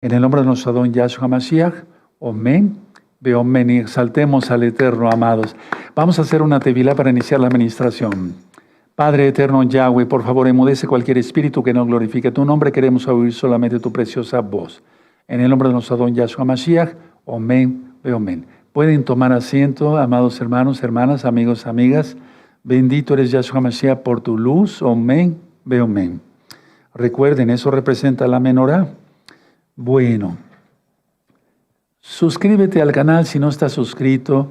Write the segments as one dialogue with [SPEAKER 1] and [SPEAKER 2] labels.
[SPEAKER 1] En el nombre de nuestro Adón Yahshua Mashiach, amén, amén, y exaltemos al Eterno, amados. Vamos a hacer una tevilá para iniciar la administración. Padre eterno Yahweh, por favor, enmudece cualquier espíritu que no glorifique tu nombre. Queremos oír solamente tu preciosa voz. En el nombre de nuestro Adón Yahshua Mashiach, amén, amén. Pueden tomar asiento, amados hermanos, hermanas, amigos, amigas. Bendito eres Yahshua Mashiach por tu luz, amén, amén. Recuerden, eso representa la menorá. Bueno, suscríbete al canal si no estás suscrito,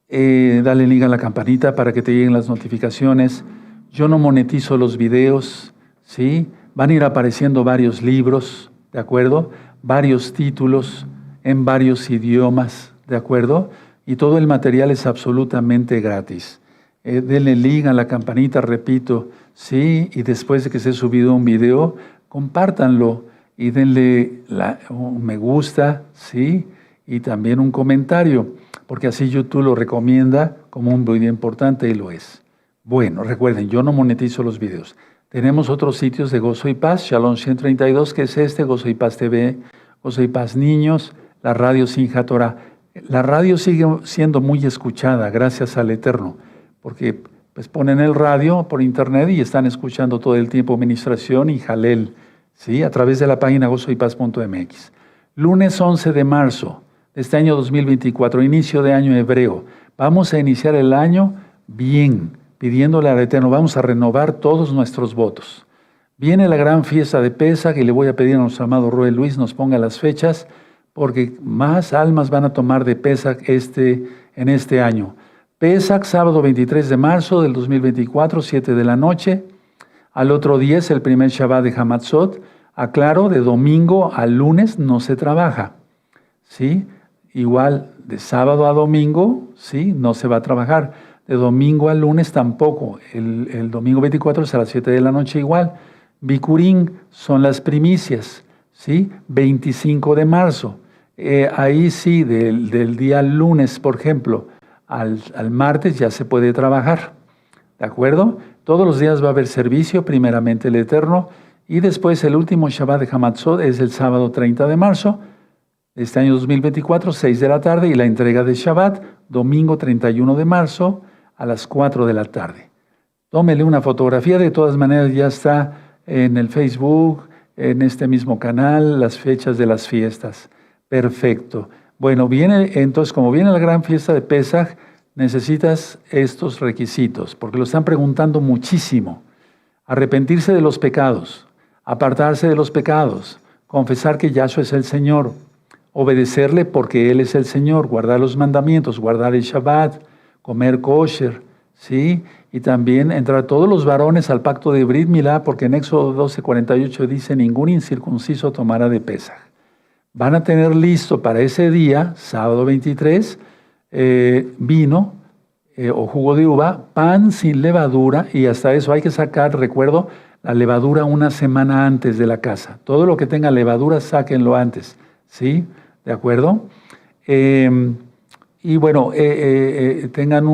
[SPEAKER 1] dale link a la campanita para que te lleguen las notificaciones. Yo no monetizo los videos, ¿sí? Van a ir apareciendo varios libros, ¿de acuerdo? Varios títulos en varios idiomas, ¿de acuerdo? Y todo el material es absolutamente gratis. Denle link a la campanita, repito, ¿sí? Y después de que se ha subido un video, compártanlo. Y denle un me gusta, ¿sí? Y también un comentario, porque así YouTube lo recomienda como un video importante y lo es. Bueno, recuerden, yo no monetizo los videos. Tenemos otros sitios de Gozo y Paz, Shalom 132, que es este, Gozo y Paz TV, Gozo y Paz Niños, la radio Simchat Torah. La radio sigue siendo muy escuchada, gracias al Eterno, porque pues ponen el radio por internet y están escuchando todo el tiempo ministración y jalel, ¿sí? A través de la página gozoypaz.mx. Lunes 11 de marzo de este año 2024, inicio de año hebreo. Vamos a iniciar el año bien, pidiéndole al Eterno, vamos a renovar todos nuestros votos. Viene la gran fiesta de Pesaj y le voy a pedir a nuestro amado Roel Luis nos ponga las fechas, porque más almas van a tomar de Pesaj en este año. Pesaj, sábado 23 de marzo del 2024, 7 de la noche. Al otro día es el primer Shabbat de Hamatzot. Aclaro, de domingo a lunes no se trabaja, ¿sí? Igual de sábado a domingo, ¿sí? No se va a trabajar. De domingo a lunes tampoco. El domingo 24 es a las 7 de la noche igual. Bikurim son las primicias, ¿sí? 25 de marzo. Ahí sí, del día lunes, por ejemplo, al martes ya se puede trabajar, ¿de acuerdo? Todos los días va a haber servicio, primeramente el Eterno, y después el último Shabbat de Hamatzot es el sábado 30 de marzo, de este año 2024, 6 de la tarde, y la entrega de Shabbat, domingo 31 de marzo, a las 4 de la tarde. Tómele una fotografía, de todas maneras ya está en el Facebook, en este mismo canal, las fechas de las fiestas. Perfecto. Bueno, entonces, como viene la gran fiesta de Pesaj, necesitas estos requisitos, porque lo están preguntando muchísimo. Arrepentirse de los pecados, apartarse de los pecados, confesar que Yahshua es el Señor, obedecerle porque Él es el Señor, guardar los mandamientos, guardar el Shabbat, comer kosher, ¿sí? Y también entrar todos los varones al pacto de Brit Milá, porque en Éxodo 12:48 dice, ningún incircunciso tomará de Pesaj. Van a tener listo para ese día, sábado 23, vino o jugo de uva, pan sin levadura, y hasta eso hay que sacar, recuerdo, la levadura una semana antes de la casa. Todo lo que tenga levadura, sáquenlo antes, ¿sí? ¿De acuerdo? Y bueno, tengan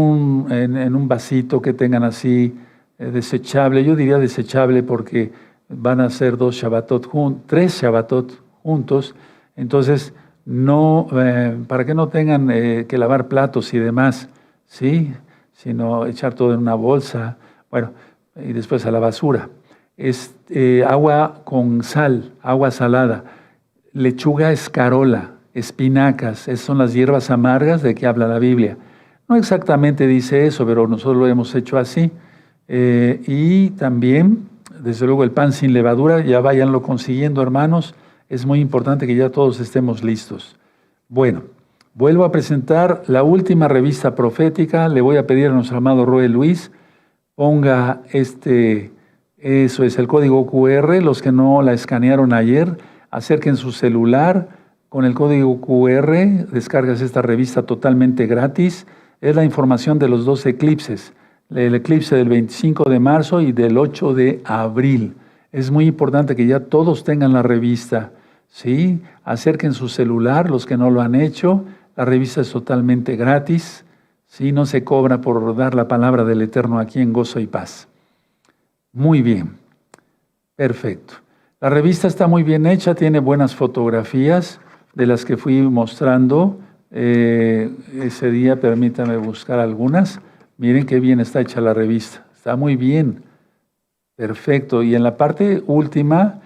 [SPEAKER 1] en un vasito que tengan así desechable, yo diría desechable porque van a ser 3 Shabbatot juntos, entonces no, para que no tengan que lavar platos y demás, ¿sí? Sino echar todo en una bolsa, bueno, y después a la basura. Agua con sal, agua salada, lechuga escarola, espinacas, esas son las hierbas amargas de que habla la Biblia. No exactamente dice eso, pero nosotros lo hemos hecho así. Y también, desde luego, el pan sin levadura, ya váyanlo consiguiendo, hermanos. Es muy importante que ya todos estemos listos. Bueno, vuelvo a presentar la última revista profética. Le voy a pedir a nuestro amado Roel Luis, ponga eso es el código QR. Los que no la escanearon ayer, acerquen su celular. Con el código QR descargas esta revista totalmente gratis. Es la información de los 2 eclipses. El eclipse del 25 de marzo y del 8 de abril. Es muy importante que ya todos tengan la revista, ¿sí? Acerquen su celular, los que no lo han hecho. La revista es totalmente gratis, ¿sí? No se cobra por dar la palabra del Eterno aquí en Gozo y Paz. Muy bien, perfecto. La revista está muy bien hecha, tiene buenas fotografías de las que fui mostrando ese día. Permítame buscar algunas. Miren qué bien está hecha la revista. Está muy bien. Perfecto. Y en la parte última,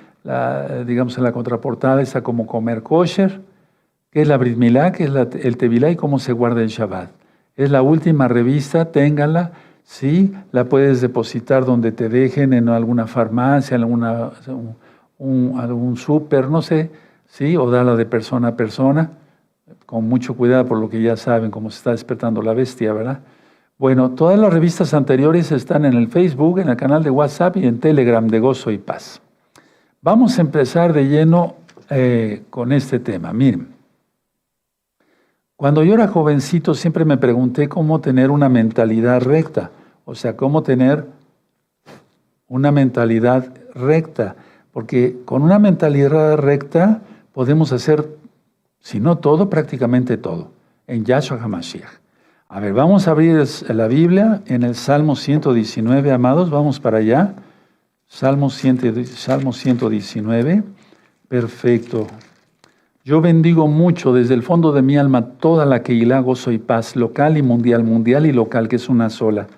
[SPEAKER 1] digamos en la contraportada, está como comer kosher, que es la Brit Milá, que es el Tevilá y cómo se guarda el Shabbat. Es la última revista, ténganla. Sí, la puedes depositar donde te dejen, en alguna farmacia, en algún súper, no sé, ¿sí? O darla de persona a persona, con mucho cuidado por lo que ya saben, cómo se está despertando la bestia, ¿verdad? Bueno, todas las revistas anteriores están en el Facebook, en el canal de WhatsApp y en Telegram de Gozo y Paz. Vamos a empezar de lleno con este tema. Miren, cuando yo era jovencito siempre me pregunté cómo tener una mentalidad recta, o sea, cómo tener una mentalidad recta. Porque con una mentalidad recta podemos hacer, si no todo, prácticamente todo, en Yahshua HaMashiach. A ver, vamos a abrir la Biblia en el Salmo 119, amados, vamos para allá. Salmo 119, perfecto. Yo bendigo mucho desde el fondo de mi alma toda la Keilah, Gozo y Paz, local y mundial, mundial y local, que es una sola.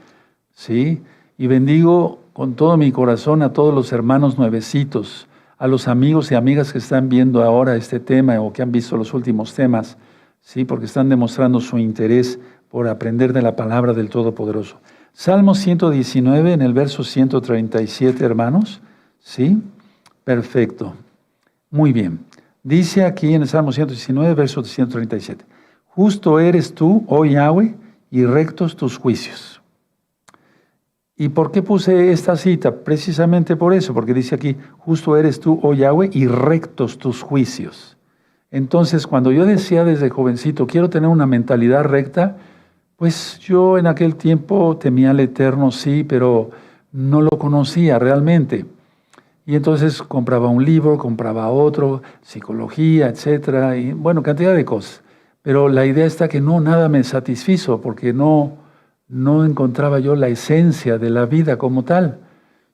[SPEAKER 1] ¿Sí? Y bendigo con todo mi corazón a todos los hermanos nuevecitos, a los amigos y amigas que están viendo ahora este tema o que han visto los últimos temas, ¿sí? Porque están demostrando su interés por aprender de la palabra del Todopoderoso. Salmo 119 en el verso 137, hermanos, ¿sí? Perfecto. Muy bien. Dice aquí en el Salmo 119, verso 137, justo eres tú, oh Yahweh, y rectos tus juicios. ¿Y por qué puse esta cita? Precisamente por eso, porque dice aquí, justo eres tú, oh Yahweh, y rectos tus juicios. Entonces, cuando yo decía desde jovencito, quiero tener una mentalidad recta, pues yo en aquel tiempo temía al Eterno, sí, pero no lo conocía realmente. Y entonces compraba un libro, compraba otro, psicología, etcétera, y bueno, cantidad de cosas. Pero la idea está que no, nada me satisfizo, porque no encontraba yo la esencia de la vida como tal.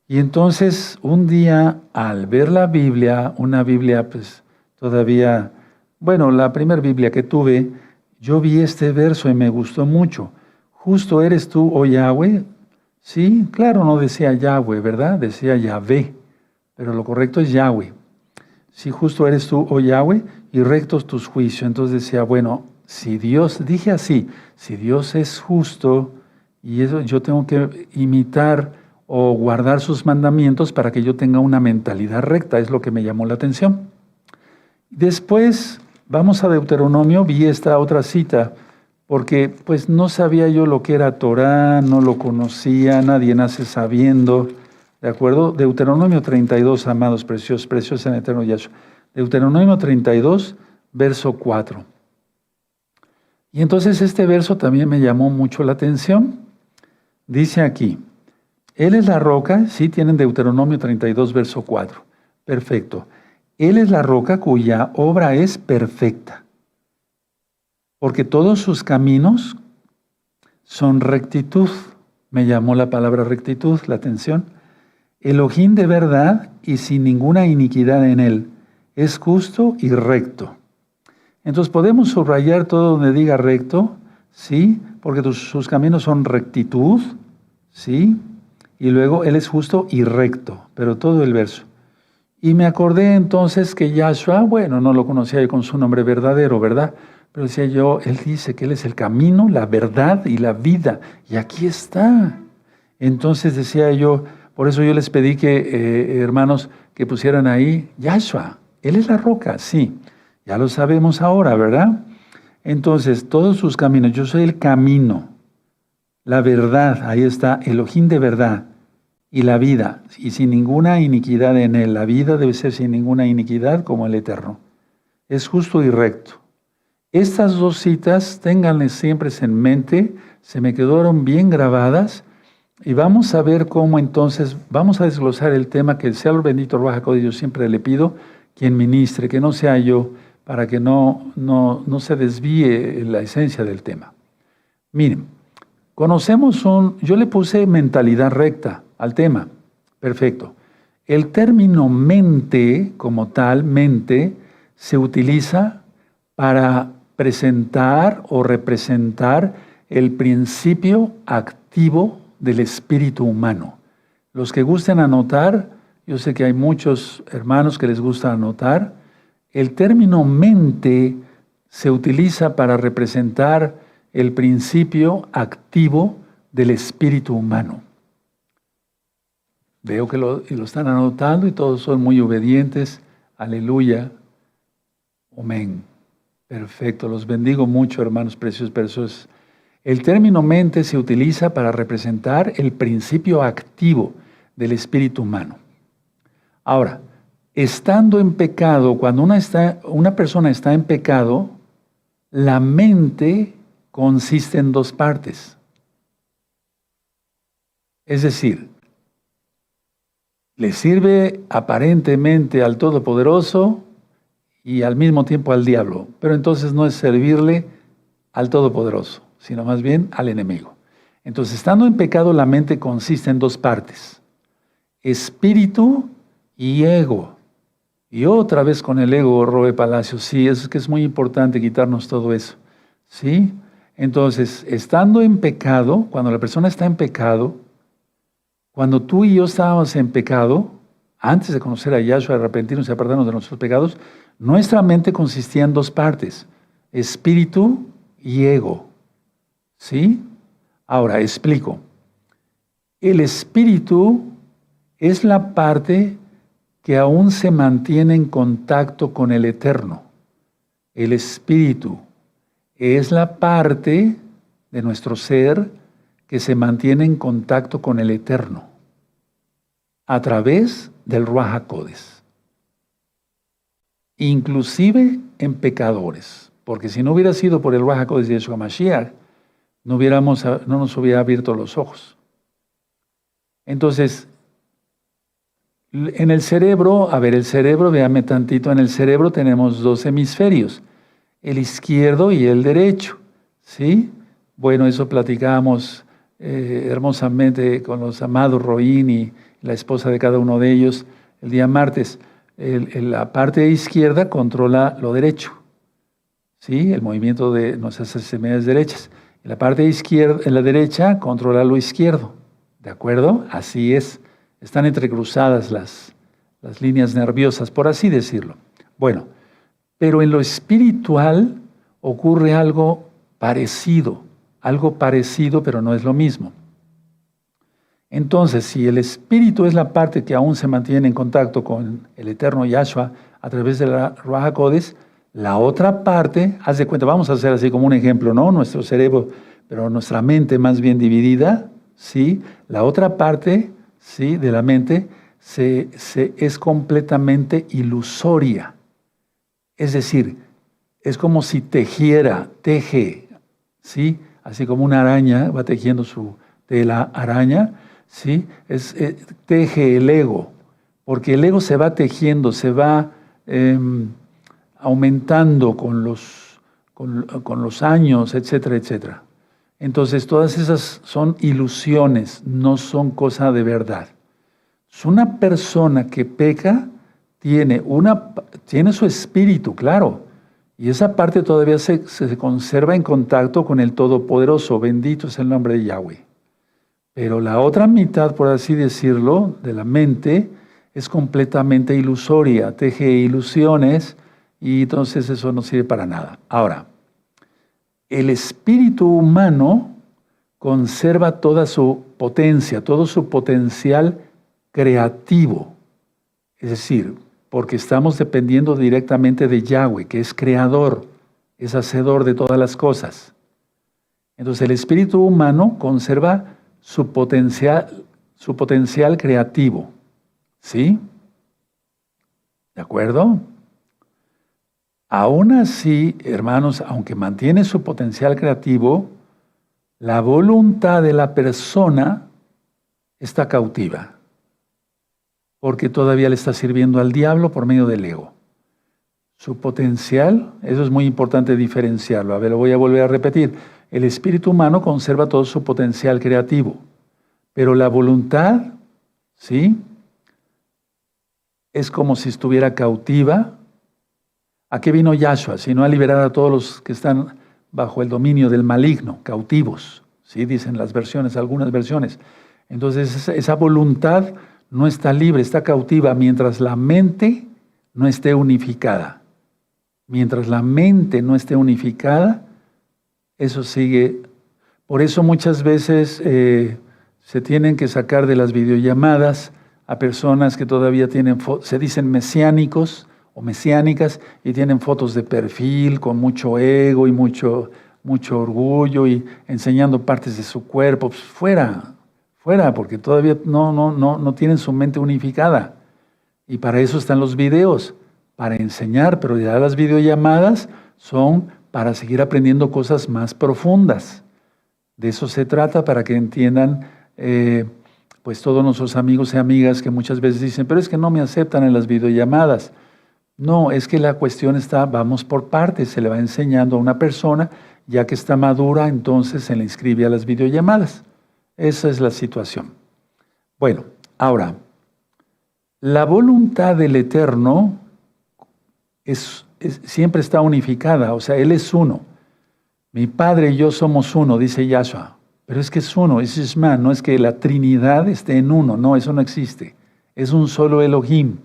[SPEAKER 1] Y entonces un día al ver la Biblia, una Biblia pues todavía, bueno, la primera Biblia que tuve, yo vi este verso y me gustó mucho. Justo eres tú, oh Yahweh. Sí, claro, no decía Yahweh, ¿verdad? Decía Yahvé, pero lo correcto es Yahweh. Sí, justo eres tú, oh Yahweh, y rectos tus juicios. Entonces decía, bueno, si Dios, dije así, si Dios es justo, y eso yo tengo que imitar o guardar sus mandamientos para que yo tenga una mentalidad recta, es lo que me llamó la atención. Después, vamos a Deuteronomio, vi esta otra cita, porque pues no sabía yo lo que era Torah, no lo conocía, nadie nace sabiendo, ¿de acuerdo? Deuteronomio 32, amados, preciosos en el eterno Yahshua. Deuteronomio 32, verso 4. Y entonces este verso también me llamó mucho la atención. Dice aquí, Él es la roca, sí tienen Deuteronomio 32, verso 4. Perfecto. Él es la roca cuya obra es perfecta, porque todos sus caminos son rectitud. Me llamó la palabra rectitud, la atención. Elohim de verdad y sin ninguna iniquidad en él. Es justo y recto. Entonces podemos subrayar todo donde diga recto, ¿sí? Porque sus caminos son rectitud, ¿sí? Y luego Él es justo y recto, pero todo el verso. Y me acordé entonces que Yahshua, bueno, no lo conocía yo con su nombre verdadero, ¿verdad? Pero decía yo, Él dice que Él es el camino, la verdad y la vida. Y aquí está. Entonces decía yo, por eso yo les pedí que, hermanos, que pusieran ahí Yahshua. Él es la roca, sí. Ya lo sabemos ahora, ¿verdad? Entonces, todos sus caminos, yo soy el camino, la verdad, ahí está, Elohim de verdad, y la vida, y sin ninguna iniquidad en él. La vida debe ser sin ninguna iniquidad como el Eterno. Es justo y recto. Estas dos citas, ténganlas siempre en mente, se me quedaron bien grabadas, y vamos a ver cómo entonces, vamos a desglosar el tema, que sea el bendito Ruach HaKodesh, yo siempre le pido, quien ministre, que no sea yo, para que no se desvíe la esencia del tema. Miren, yo le puse mentalidad recta al tema, perfecto. El término mente, como tal, mente, se utiliza para presentar o representar el principio activo del espíritu humano. Los que gusten anotar, yo sé que hay muchos hermanos que les gusta anotar, el término mente se utiliza para representar el principio activo del espíritu humano. Veo que lo están anotando y todos son muy obedientes. Aleluya. Amén. Perfecto. Los bendigo mucho, hermanos preciosos. El término mente se utiliza para representar el principio activo del espíritu humano. Ahora, estando en pecado, cuando una persona está en pecado, la mente consiste en dos partes. Es decir, le sirve aparentemente al Todopoderoso y al mismo tiempo al diablo, pero entonces no es servirle al Todopoderoso, sino más bien al enemigo. Entonces, estando en pecado, la mente consiste en dos partes: espíritu y ego. Y otra vez con el ego, Roe Palacio. Sí, es que es muy importante quitarnos todo eso. ¿Sí? Entonces, estando en pecado, cuando la persona está en pecado, cuando tú y yo estábamos en pecado, antes de conocer a Yahshua, arrepentirnos y apartarnos de nuestros pecados, nuestra mente consistía en dos partes: espíritu y ego. ¿Sí? Ahora, explico. El espíritu es la parte que aún se mantiene en contacto con el Eterno. El espíritu es la parte de nuestro ser que se mantiene en contacto con el Eterno a través del Ruach HaKodes. Inclusive en pecadores, porque si no hubiera sido por el Ruach HaKodes de Yeshua Mashiach, no nos hubiera abierto los ojos. Entonces, en el cerebro, véame tantito, en el cerebro tenemos dos hemisferios, el izquierdo y el derecho, ¿sí? Bueno, eso platicamos hermosamente con los amados Roín y la esposa de cada uno de ellos el día martes. La parte izquierda controla lo derecho, ¿sí? El movimiento de nuestras extremidades derechas. Y la parte izquierda, en la derecha, controla lo izquierdo, ¿de acuerdo? Así es. Están entrecruzadas las líneas nerviosas, por así decirlo. Bueno, pero en lo espiritual ocurre algo parecido, pero no es lo mismo. Entonces, si el espíritu es la parte que aún se mantiene en contacto con el eterno Yahshua a través de la Ruach HaKodes, la otra parte, haz de cuenta, vamos a hacer así como un ejemplo, ¿no? Nuestro cerebro, pero nuestra mente más bien dividida, ¿sí? La otra parte, ¿sí?, de la mente es completamente ilusoria. Es decir, es como si teje, ¿sí? Así como una araña va tejiendo su tela araña, ¿sí? Teje el ego, porque el ego se va tejiendo, se va aumentando con los años, etcétera, etcétera. Entonces, todas esas son ilusiones, no son cosa de verdad. Una persona que peca tiene su espíritu, claro, y esa parte todavía se conserva en contacto con el Todopoderoso, bendito es el nombre de Yahweh. Pero la otra mitad, por así decirlo, de la mente es completamente ilusoria, teje ilusiones y entonces eso no sirve para nada. Ahora, el espíritu humano conserva toda su potencia, todo su potencial creativo. Es decir, porque estamos dependiendo directamente de Yahweh, que es creador, es hacedor de todas las cosas. Entonces el espíritu humano conserva su potencial creativo. ¿Sí? ¿De acuerdo? Aún así, hermanos, aunque mantiene su potencial creativo, la voluntad de la persona está cautiva, porque todavía le está sirviendo al diablo por medio del ego. Su potencial, eso es muy importante diferenciarlo. A ver, lo voy a volver a repetir. El espíritu humano conserva todo su potencial creativo, pero la voluntad, ¿sí?, es como si estuviera cautiva. ¿A qué vino Yahshua? Sino a liberar a todos los que están bajo el dominio del maligno, cautivos, ¿sí? Dicen las versiones, algunas versiones. Entonces esa voluntad no está libre, está cautiva mientras la mente no esté unificada. Mientras la mente no esté unificada, eso sigue. Por eso muchas veces se tienen que sacar de las videollamadas a personas que todavía se dicen mesiánicos o mesiánicas y tienen fotos de perfil con mucho ego y mucho orgullo y enseñando partes de su cuerpo. Pues fuera, porque todavía no tienen su mente unificada. Y para eso están los videos, para enseñar, pero ya las videollamadas son para seguir aprendiendo cosas más profundas. De eso se trata, para que entiendan pues todos nuestros amigos y amigas que muchas veces dicen, pero es que no me aceptan en las videollamadas. No, es que la cuestión está, vamos por partes, se le va enseñando a una persona, ya que está madura, entonces se le inscribe a las videollamadas. Esa es la situación. Bueno, ahora, la voluntad del Eterno siempre está unificada, o sea, Él es uno. Mi Padre y yo somos uno, dice Yahshua. Pero es que es uno, es Shema, no es que la Trinidad esté en uno, no, eso no existe. Es un solo Elohim.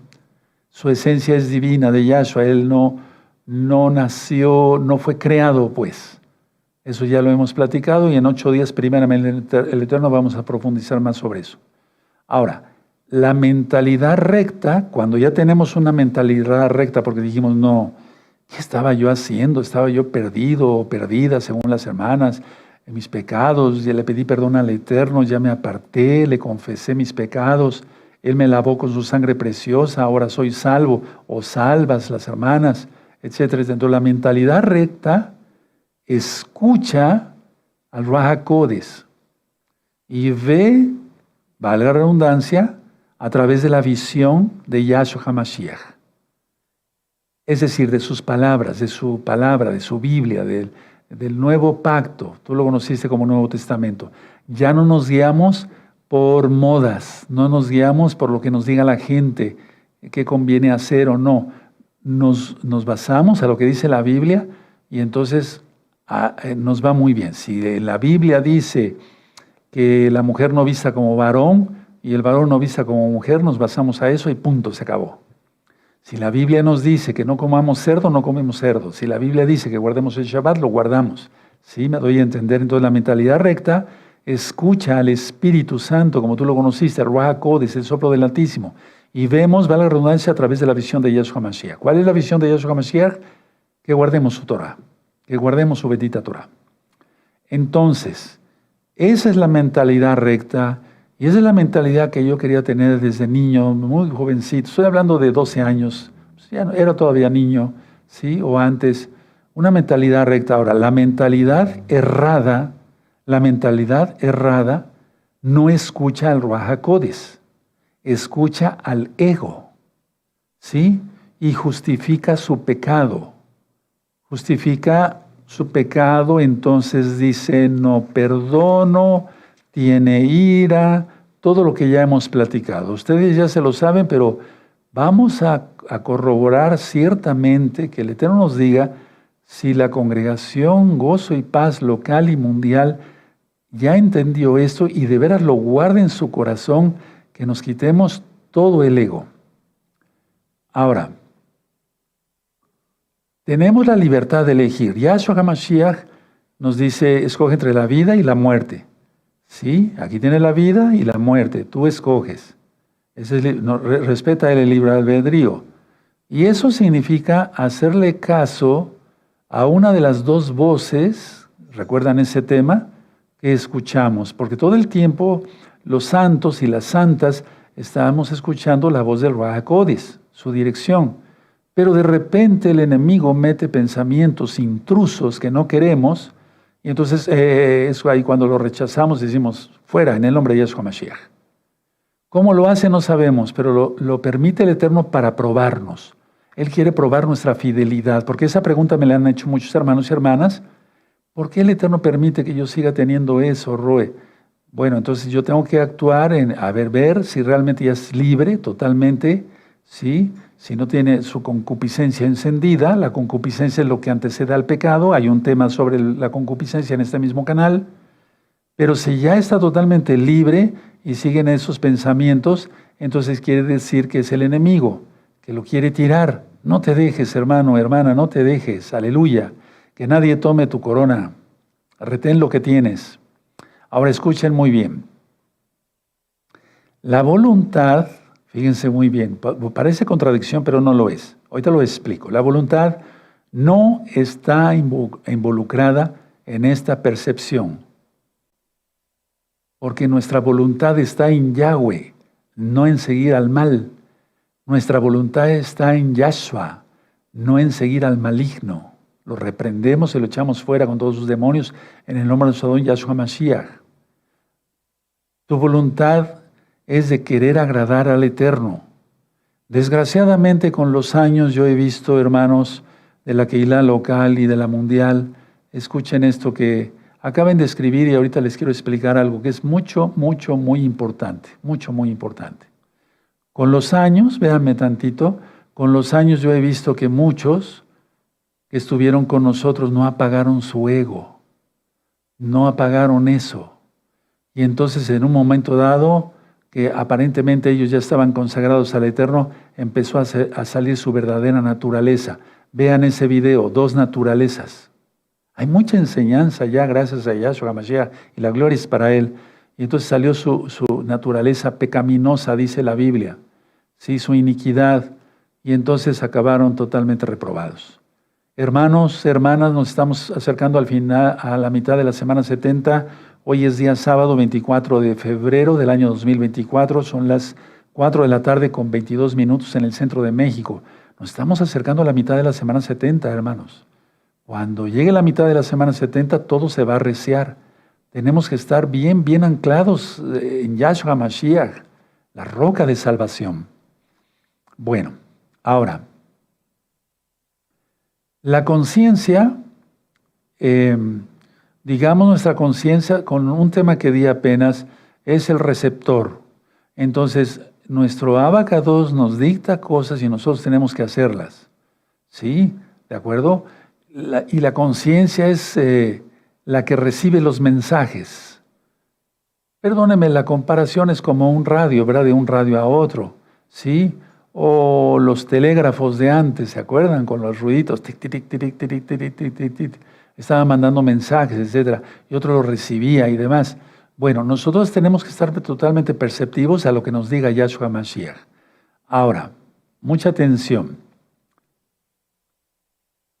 [SPEAKER 1] Su esencia es divina de Yahshua, Él no nació, no fue creado, pues. Eso ya lo hemos platicado y en 8 días, primeramente, el Eterno vamos a profundizar más sobre eso. Ahora, la mentalidad recta, cuando ya tenemos una mentalidad recta, porque dijimos, no, ¿qué estaba yo haciendo? Estaba yo perdido o perdida, según las hermanas, en mis pecados, ya le pedí perdón al Eterno, ya me aparté, le confesé mis pecados, Él me lavó con su sangre preciosa, ahora soy salvo, o salvas las hermanas, etc. Entonces la mentalidad recta escucha al Ruach HaKodesh y ve, valga la redundancia, a través de la visión de Yahshua HaMashiach. Es decir, de sus palabras, de su Biblia, del nuevo pacto. Tú lo conociste como Nuevo Testamento. Ya no nos guiamos por modas, no nos guiamos por lo que nos diga la gente, qué conviene hacer o no. Nos basamos a lo que dice la Biblia y entonces nos va muy bien. Si la Biblia dice que la mujer no vista como varón y el varón no vista como mujer, nos basamos a eso y punto, se acabó. Si la Biblia nos dice que no comamos cerdo, no comemos cerdo. Si la Biblia dice que guardemos el Shabbat, lo guardamos. ¿Sí? Me doy a entender. Entonces la mentalidad recta escucha al Espíritu Santo, como tú lo conociste, el Ruach HaKodesh, el soplo del Altísimo. Y vemos, va la redundancia, a través de la visión de Yahshua HaMashiach. ¿Cuál es la visión de Yahshua HaMashiach? Que guardemos su Torah, que guardemos su bendita Torah. Entonces, esa es la mentalidad recta. Y esa es la mentalidad que yo quería tener desde niño, muy jovencito. Estoy hablando de 12 años, ya no, era todavía niño, ¿sí? O antes. Una mentalidad recta. Ahora, la mentalidad errada no escucha al Ruach HaKodesh, escucha al ego, ¿sí? Y justifica su pecado. Justifica su pecado, entonces dice, no perdono, tiene ira, todo lo que ya hemos platicado. Ustedes ya se lo saben, pero vamos a corroborar ciertamente que el Eterno nos diga si la congregación Gozo y Paz local y mundial ya entendió esto y de veras lo guarda en su corazón, que nos quitemos todo el ego. Ahora, tenemos la libertad de elegir. Yahshua HaMashiach nos dice, escoge entre la vida y la muerte. Sí, aquí tiene la vida y la muerte, tú escoges. Respeta el libre albedrío. Y eso significa hacerle caso a una de las dos voces, ¿recuerdan ese tema? Que escuchamos, porque todo el tiempo los santos y las santas estábamos escuchando la voz del Ruach HaKodesh, su dirección. Pero de repente el enemigo mete pensamientos intrusos que no queremos. Y entonces eso ahí cuando lo rechazamos decimos, fuera, en el nombre de Yahshua Mashiach. ¿Cómo lo hace? No sabemos, pero lo permite el Eterno para probarnos. Él quiere probar nuestra fidelidad, porque esa pregunta me la han hecho muchos hermanos y hermanas. ¿Por qué el Eterno permite que yo siga teniendo eso, Roe? Bueno, entonces yo tengo que actuar en, ver si realmente ya es libre totalmente ¿sí? Si no tiene su concupiscencia encendida, la concupiscencia es lo que antecede al pecado, hay un tema sobre la concupiscencia en este mismo canal, pero si ya está totalmente libre y siguen esos pensamientos, entonces quiere decir que es el enemigo, que lo quiere tirar. No te dejes, hermano, hermana, no te dejes, aleluya, que nadie tome tu corona, retén lo que tienes. Ahora escuchen muy bien. La voluntad, fíjense muy bien, parece contradicción, pero no lo es. Ahorita lo explico. La voluntad no está involucrada en esta percepción, porque nuestra voluntad está en Yahweh, no en seguir al mal. Nuestra voluntad está en Yahshua, no en seguir al maligno. Lo reprendemos y lo echamos fuera con todos sus demonios en el nombre de nuestro Adón Yahshua Mashiach. Tu voluntad es de querer agradar al Eterno. Desgraciadamente, con los años yo he visto, hermanos, de la Keilah local y de la mundial, escuchen esto que acaben de escribir y ahorita les quiero explicar algo que es muy importante, muy importante. Con los años, véanme tantito, con los años yo he visto que muchos que estuvieron con nosotros no apagaron su ego, no apagaron eso. Y entonces en un momento dado, que aparentemente ellos ya estaban consagrados al Eterno, empezó a salir su verdadera naturaleza. Vean ese video, 2 naturalezas. Hay mucha enseñanza ya gracias a Yahshua HaMashiach y la gloria es para Él. Y entonces salió su naturaleza pecaminosa, dice la Biblia, ¿sí? Su iniquidad. Y entonces acabaron totalmente reprobados. Hermanos, hermanas, nos estamos acercando al final, a la mitad de la semana 70. Hoy es día sábado 24 de febrero del año 2024. Son las 4 de la tarde con 22 minutos en el centro de México. Nos estamos acercando a la mitad de la semana 70, hermanos. Cuando llegue la mitad de la semana 70, todo se va a arreciar. Tenemos que estar bien anclados en Yahshua HaMashiach, la roca de salvación. Bueno, ahora, la conciencia, digamos nuestra conciencia, con un tema que di apenas, es el receptor. Entonces, nuestro Abacados nos dicta cosas y nosotros tenemos que hacerlas. ¿Sí? ¿De acuerdo? Y la conciencia es la que recibe los mensajes. Perdónenme, la comparación es como un radio, ¿verdad? De un radio a otro, ¿sí? O los telégrafos de antes, ¿se acuerdan? Con los ruiditos, tic, tic, tic, tic, tic, tic, tic, tic, tic. Estaban mandando mensajes, etc. Y otro los recibía y demás. Bueno, nosotros tenemos que estar totalmente perceptivos a lo que nos diga Yahshua Mashiach. Ahora, mucha atención.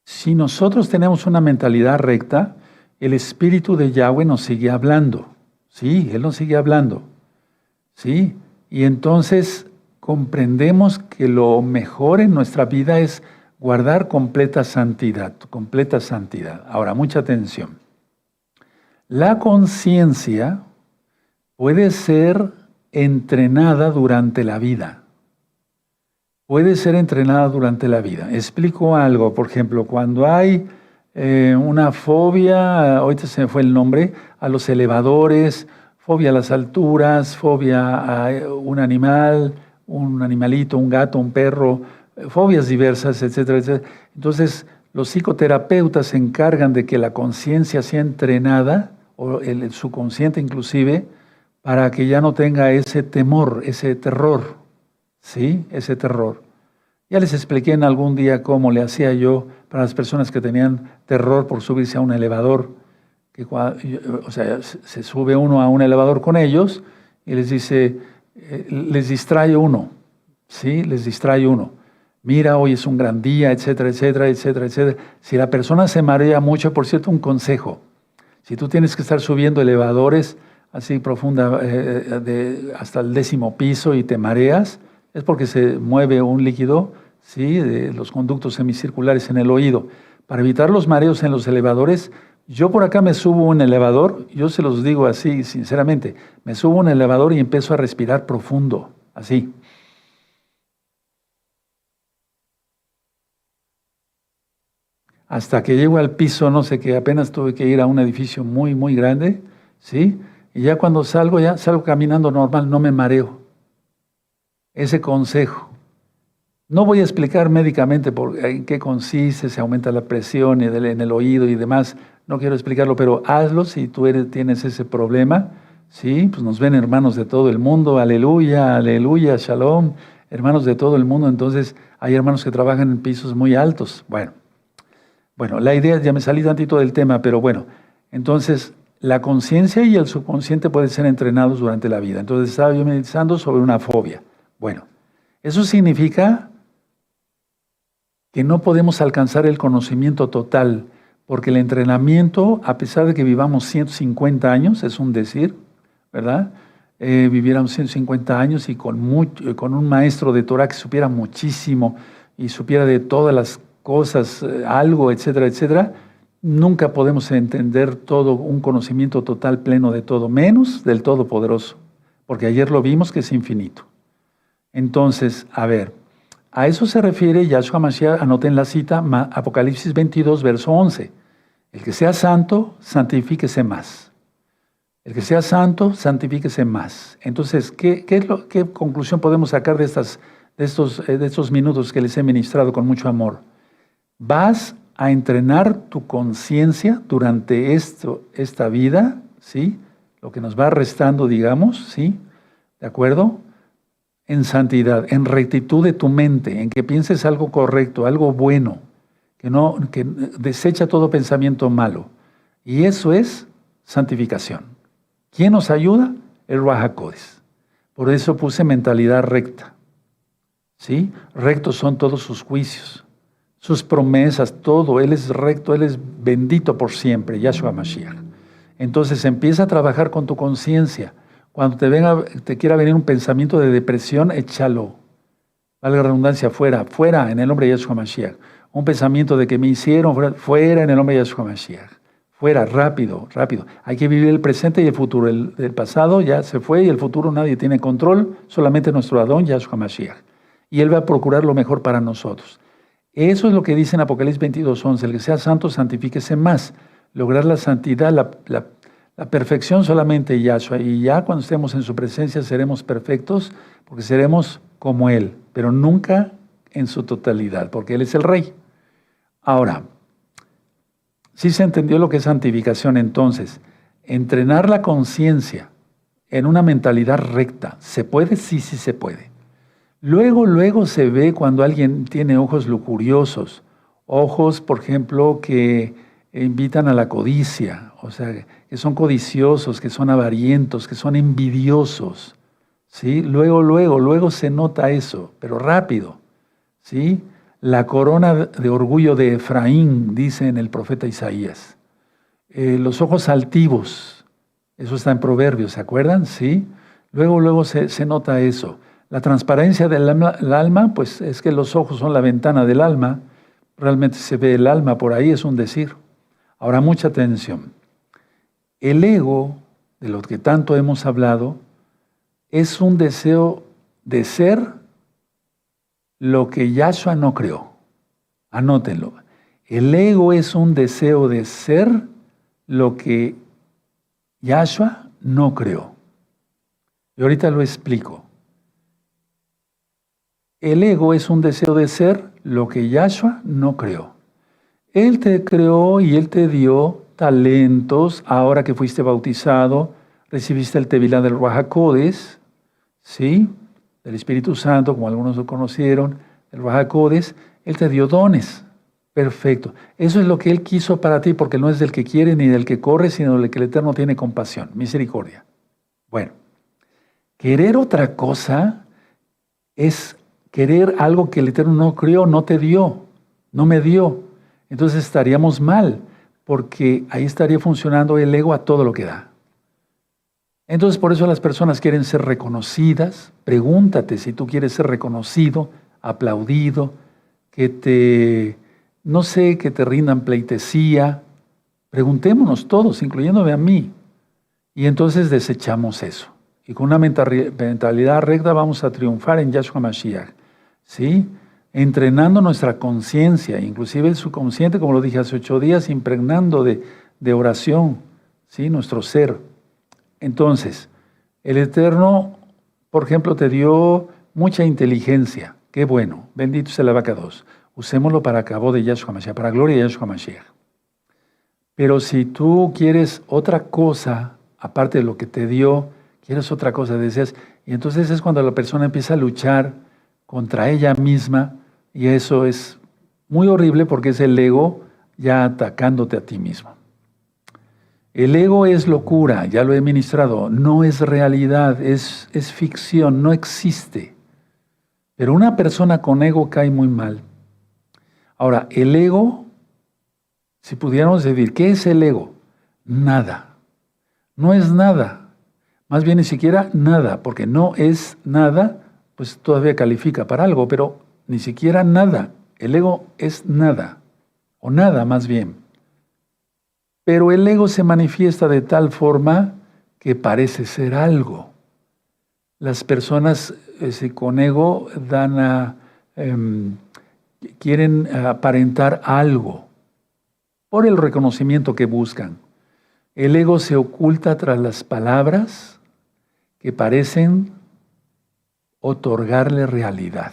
[SPEAKER 1] Si nosotros tenemos una mentalidad recta, el Espíritu de Yahweh nos sigue hablando. Sí, Él nos sigue hablando. Sí, y entonces comprendemos que lo mejor en nuestra vida es guardar completa santidad, completa santidad. Ahora, mucha atención. La conciencia puede ser entrenada durante la vida. Puede ser entrenada durante la vida. Explico algo, por ejemplo, cuando hay una fobia, ahorita se me fue el nombre, a los elevadores, fobia a las alturas, fobia a un animal, un animalito, un gato, un perro, fobias diversas, etcétera, etcétera. Entonces, los psicoterapeutas se encargan de que la conciencia sea entrenada, o el subconsciente inclusive, para que ya no tenga ese temor, ese terror. ¿Sí? Ese terror. Ya les expliqué en algún día cómo le hacía yo para las personas que tenían terror por subirse a un elevador. O sea, se sube uno a un elevador con ellos y les dice, les distrae uno. ¿Sí? Les distrae uno. Mira, hoy es un gran día, etcétera, etcétera, etcétera, etcétera. Si la persona se marea mucho, por cierto, un consejo. Si tú tienes que estar subiendo elevadores así profunda, hasta el 10º piso y te mareas, es porque se mueve un líquido, ¿sí?, de los conductos semicirculares en el oído. Para evitar los mareos en los elevadores, yo por acá me subo a un elevador, yo se los digo así, sinceramente, me subo a un elevador y empiezo a respirar profundo, así. Hasta que llego al piso, no sé qué, apenas tuve que ir a un edificio muy grande, ¿sí? Y ya cuando salgo caminando normal, no me mareo. Ese consejo, No voy a explicar médicamente en qué consiste, se aumenta la presión en el oído y demás. No quiero explicarlo, pero hazlo si tú tienes ese problema. Sí, pues nos ven hermanos de todo el mundo. Aleluya, aleluya, shalom. Hermanos de todo el mundo. Entonces, hay hermanos que trabajan en pisos muy altos. Bueno, la idea, ya me salí tantito del tema, pero bueno. Entonces, la conciencia y el subconsciente pueden ser entrenados durante la vida. Entonces, estaba yo meditando sobre una fobia. Bueno, eso significa que no podemos alcanzar el conocimiento total, porque el entrenamiento, a pesar de que vivamos 150 años, es un decir, ¿verdad? Viviéramos 150 años y con un maestro de Torah que supiera muchísimo y supiera de todas las cosas, algo, etcétera, etcétera, nunca podemos entender todo, un conocimiento total, pleno de todo, menos del Todopoderoso, porque ayer lo vimos que es infinito. Entonces, a ver, a eso se refiere Yahshua Mashiach, anoten la cita, Apocalipsis 22, verso 11. El que sea santo, santifíquese más. El que sea santo, santifíquese más. Entonces, ¿qué conclusión podemos sacar de estos minutos que les he ministrado con mucho amor? Vas a entrenar tu conciencia durante esta vida, ¿sí? Lo que nos va restando, digamos, ¿sí? ¿De acuerdo? En santidad, en rectitud de tu mente, en que pienses algo correcto, algo bueno, que desecha todo pensamiento malo. Y eso es santificación. ¿Quién nos ayuda? El Ruach HaKodesh. Por eso puse mentalidad recta. ¿Sí? Rectos son todos sus juicios, sus promesas, todo. Él es recto, Él es bendito por siempre, Yahshua Mashiach. Entonces empieza a trabajar con tu conciencia. Cuando te quiera venir un pensamiento de depresión, échalo. Valga la redundancia, fuera en el nombre de Yahshua Mashiach. Un pensamiento de que me hicieron, fuera en el nombre de Yahshua Mashiach. Fuera, rápido, rápido. Hay que vivir el presente y el futuro. El pasado ya se fue y el futuro nadie tiene control, solamente nuestro Adón, Yahshua Mashiach. Y Él va a procurar lo mejor para nosotros. Eso es lo que dice en Apocalipsis 22:11. El que sea santo, santifíquese más. Lograr la santidad, la perfección solamente Yahshua, y ya cuando estemos en su presencia seremos perfectos, porque seremos como Él, pero nunca en su totalidad, porque Él es el Rey. Ahora, ¿sí se entendió lo que es santificación entonces? Entrenar la conciencia en una mentalidad recta, ¿se puede? Sí, sí se puede. Luego se ve cuando alguien tiene ojos lujuriosos, ojos, por ejemplo, que invitan a la codicia, o sea, que son codiciosos, que son avarientos, que son envidiosos, ¿sí? Luego se nota eso, pero rápido, ¿sí? La corona de orgullo de Efraín, dice en el profeta Isaías. Los ojos altivos, eso está en Proverbios, ¿se acuerdan? ¿Sí? Luego se nota eso. La transparencia del alma, pues es que los ojos son la ventana del alma, realmente se ve el alma por ahí, es un decir. Ahora, mucha atención. El ego, de lo que tanto hemos hablado, es un deseo de ser lo que Yahshua no creó. Anótenlo. El ego es un deseo de ser lo que Yahshua no creó. Y ahorita lo explico. El ego es un deseo de ser lo que Yahshua no creó. Él te creó y Él te dio talentos. Ahora que fuiste bautizado, recibiste el Tevilá del Ruach HaKodesh, ¿sí? Del Espíritu Santo, como algunos lo conocieron, el Ruach HaKodesh. Él te dio dones. Perfecto. Eso es lo que Él quiso para ti, porque no es del que quiere ni del que corre, sino del que el Eterno tiene compasión, misericordia. Bueno, querer otra cosa es querer algo que el Eterno no creó, no te dio, no me dio. Entonces estaríamos mal, porque ahí estaría funcionando el ego a todo lo que da. Entonces por eso las personas quieren ser reconocidas. Pregúntate si tú quieres ser reconocido, aplaudido, que te rindan pleitesía. Preguntémonos todos, incluyéndome a mí. Y entonces desechamos eso. Y con una mentalidad recta vamos a triunfar en Yahshua Mashiach. ¿Sí? Entrenando nuestra conciencia, inclusive el subconsciente, como lo dije hace 8 días, impregnando de oración, ¿sí? Nuestro ser. Entonces, el Eterno, por ejemplo, te dio mucha inteligencia, Qué bueno, bendito sea el abacados. Usémoslo para cabo de Yahshua Mashiach, para gloria de Yahshua Mashiach. Pero si tú quieres otra cosa, aparte de lo que te dio, quieres otra cosa, deseas, y entonces es cuando la persona empieza a luchar contra ella misma, y eso es muy horrible porque es el ego ya atacándote a ti mismo. El ego es locura, ya lo he ministrado, no es realidad, es ficción, no existe. Pero una persona con ego cae muy mal. Ahora, el ego, si pudiéramos decir, ¿qué es el ego? Nada. No es nada. Más bien ni siquiera nada, porque no es nada, pues todavía califica para algo, pero ni siquiera nada. El ego es nada, o nada más bien. Pero el ego se manifiesta de tal forma que parece ser algo. Las personas con ego quieren aparentar algo por el reconocimiento que buscan. El ego se oculta tras las palabras que parecen otorgarle realidad.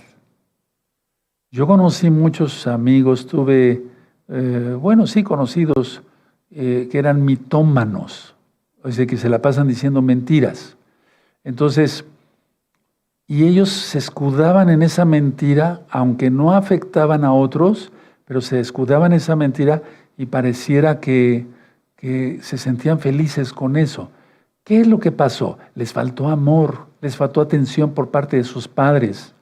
[SPEAKER 1] Yo conocí muchos amigos, tuve, conocidos que eran mitómanos, o sea, que se la pasan diciendo mentiras. Entonces, y ellos se escudaban en esa mentira, aunque no afectaban a otros, pero se escudaban en esa mentira y pareciera que se sentían felices con eso. ¿Qué es lo que pasó? Les faltó amor, les faltó atención por parte de sus padres.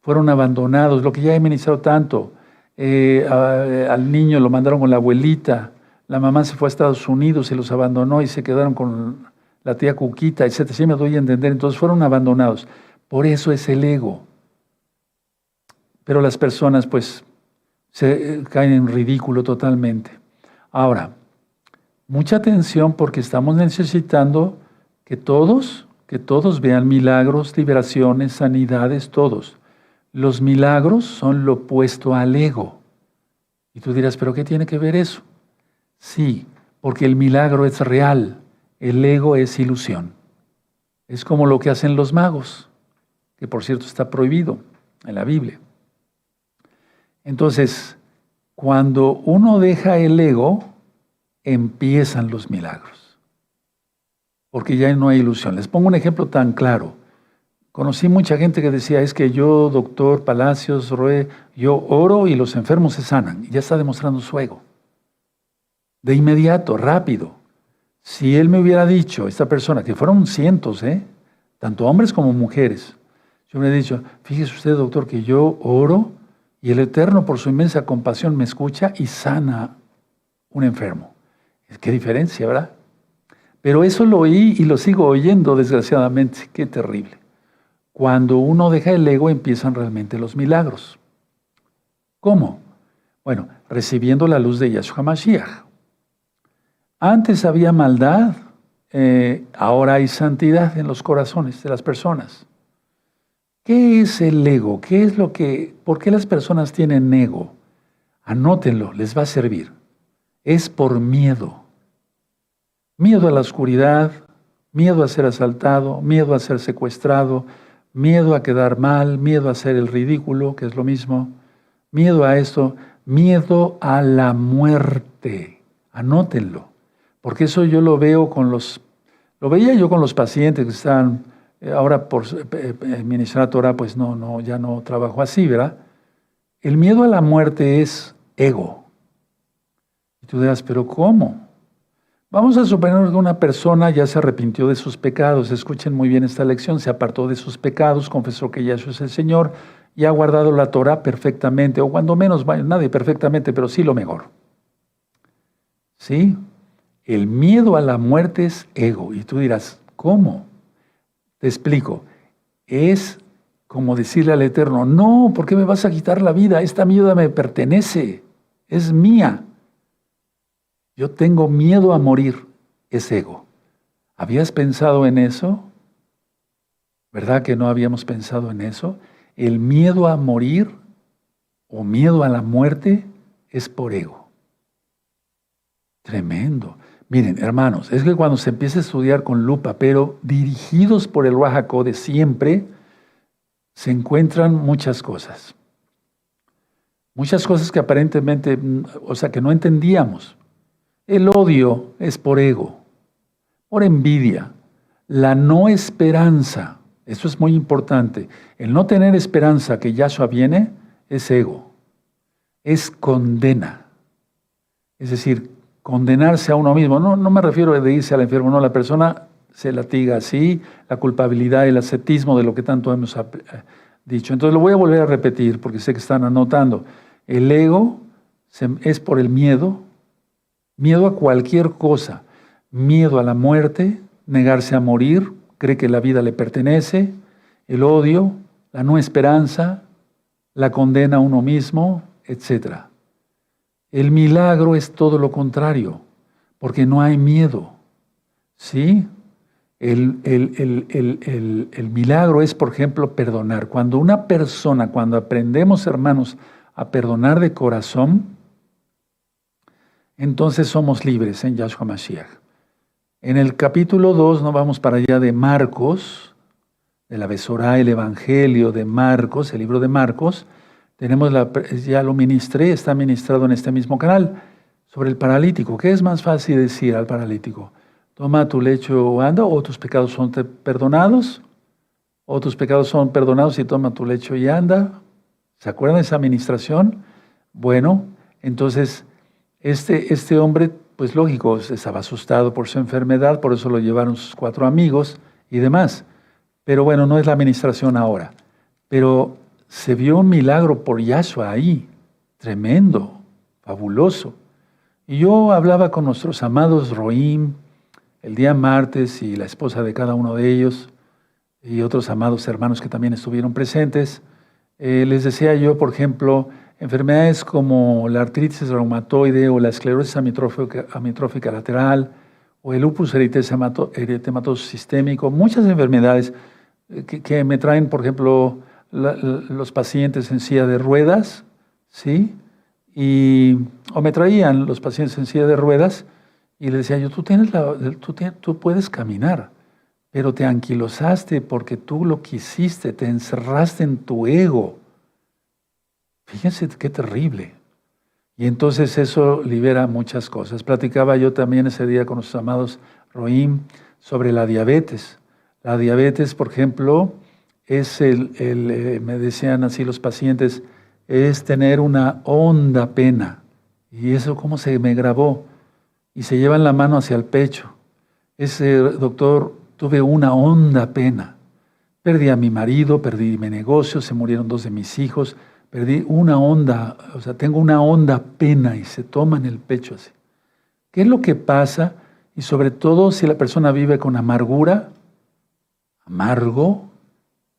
[SPEAKER 1] Fueron abandonados, lo que ya he ministrado tanto. Al niño lo mandaron con la abuelita, la mamá se fue a Estados Unidos, se los abandonó y se quedaron con la tía Cuquita, etc. Sí me doy a entender, entonces fueron abandonados. Por eso es el ego. Pero las personas pues se caen en ridículo totalmente. Ahora, mucha atención porque estamos necesitando que todos vean milagros, liberaciones, sanidades, todos. Los milagros son lo opuesto al ego. Y tú dirás, ¿pero qué tiene que ver eso? Sí, porque el milagro es real, el ego es ilusión. Es como lo que hacen los magos, que por cierto está prohibido en la Biblia. Entonces, cuando uno deja el ego, empiezan los milagros. Porque ya no hay ilusión. Les pongo un ejemplo tan claro. Conocí mucha gente que decía, es que yo, doctor Palacios, yo oro y los enfermos se sanan. Y ya está demostrando su ego. De inmediato, rápido. Si él me hubiera dicho, esta persona, que fueron cientos, tanto hombres como mujeres, yo me hubiera dicho, fíjese usted, doctor, que yo oro y el Eterno por su inmensa compasión me escucha y sana un enfermo. Qué diferencia, ¿verdad? Pero eso lo oí y lo sigo oyendo, desgraciadamente. Qué terrible. Cuando uno deja el ego, empiezan realmente los milagros. ¿Cómo? Bueno, recibiendo la luz de Yahshua Mashiach. Antes había maldad, ahora hay santidad en los corazones de las personas. ¿Qué es el ego? ¿Por qué las personas tienen ego? Anótenlo, les va a servir. Es por miedo. Miedo a la oscuridad, miedo a ser asaltado, miedo a ser secuestrado, miedo a quedar mal, miedo a hacer el ridículo, que es lo mismo, miedo a esto, miedo a la muerte. Anótenlo, porque eso yo lo veía yo con los pacientes que están, ahora por ministrar Torah, pues ya no trabajo así, ¿verdad? El miedo a la muerte es ego. Y tú dirás, ¿pero cómo? Vamos a suponer que una persona ya se arrepintió de sus pecados. Escuchen muy bien esta lección. Se apartó de sus pecados, confesó que Yahshua es el Señor y ha guardado la Torah perfectamente, o cuando menos, nadie perfectamente, pero sí lo mejor. ¿Sí? El miedo a la muerte es ego. Y tú dirás, ¿cómo? Te explico. Es como decirle al Eterno, no, ¿por qué me vas a quitar la vida? Esta vida me pertenece, es mía. Yo tengo miedo a morir, es ego. ¿Habías pensado en eso? ¿Verdad que no habíamos pensado en eso? El miedo a morir o miedo a la muerte es por ego. Tremendo. Miren, hermanos, es que cuando se empieza a estudiar con lupa, pero dirigidos por el Ruach HaKodesh siempre, se encuentran muchas cosas. Muchas cosas que aparentemente, o sea, que no entendíamos. El odio es por ego, por envidia. La no esperanza, eso es muy importante. El no tener esperanza que Yahshua viene es ego, es condena. Es decir, condenarse a uno mismo. No me refiero a de irse al infierno, no, la persona se latiga así, la culpabilidad, el ascetismo de lo que tanto hemos dicho. Entonces lo voy a volver a repetir porque sé que están anotando. El ego es por el miedo a cualquier cosa, miedo a la muerte, negarse a morir, cree que la vida le pertenece, el odio, la no esperanza, la condena a uno mismo, etc. El milagro es todo lo contrario, porque no hay miedo, ¿sí? El milagro es, por ejemplo, perdonar. Cuando aprendemos, hermanos, a perdonar de corazón, entonces somos libres en Yahshua Mashiach. En el capítulo 2, no vamos para allá de Marcos, de la Besorá, el Evangelio de Marcos, el libro de Marcos, tenemos ya lo ministré, está ministrado en este mismo canal, sobre el paralítico. ¿Qué es más fácil decir al paralítico? Toma tu lecho, anda, o tus pecados son perdonados, o tus pecados son perdonados y toma tu lecho y anda. ¿Se acuerdan de esa administración? Bueno, entonces este hombre, pues lógico, estaba asustado por su enfermedad, por eso lo llevaron sus 4 amigos y demás. Pero bueno, no es la administración ahora. Pero se vio un milagro por Yahshua ahí, tremendo, fabuloso. Y yo hablaba con nuestros amados Roim el día martes y la esposa de cada uno de ellos y otros amados hermanos que también estuvieron presentes. Les decía yo, por ejemplo, enfermedades como la artritis reumatoide o la esclerosis amiotrófica lateral o el lupus eritematoso sistémico, muchas enfermedades que me traen, por ejemplo, los pacientes en silla de ruedas, ¿sí? O me traían los pacientes en silla de ruedas y les decía yo, tú puedes caminar, pero te anquilosaste porque tú lo quisiste, te encerraste en tu ego. Fíjense qué terrible. Y entonces eso libera muchas cosas. Platicaba yo también ese día con los amados Roim sobre la diabetes. La diabetes, por ejemplo, es me decían así los pacientes, es tener una honda pena. Y eso cómo se me grabó. Y se llevan la mano hacia el pecho. Doctor, tuve una honda pena. Perdí a mi marido, perdí mi negocio, se murieron 2 de mis hijos, perdí una honda, o sea, tengo una honda pena y se toma en el pecho así. ¿Qué es lo que pasa? Y sobre todo si la persona vive con amargura, amargo,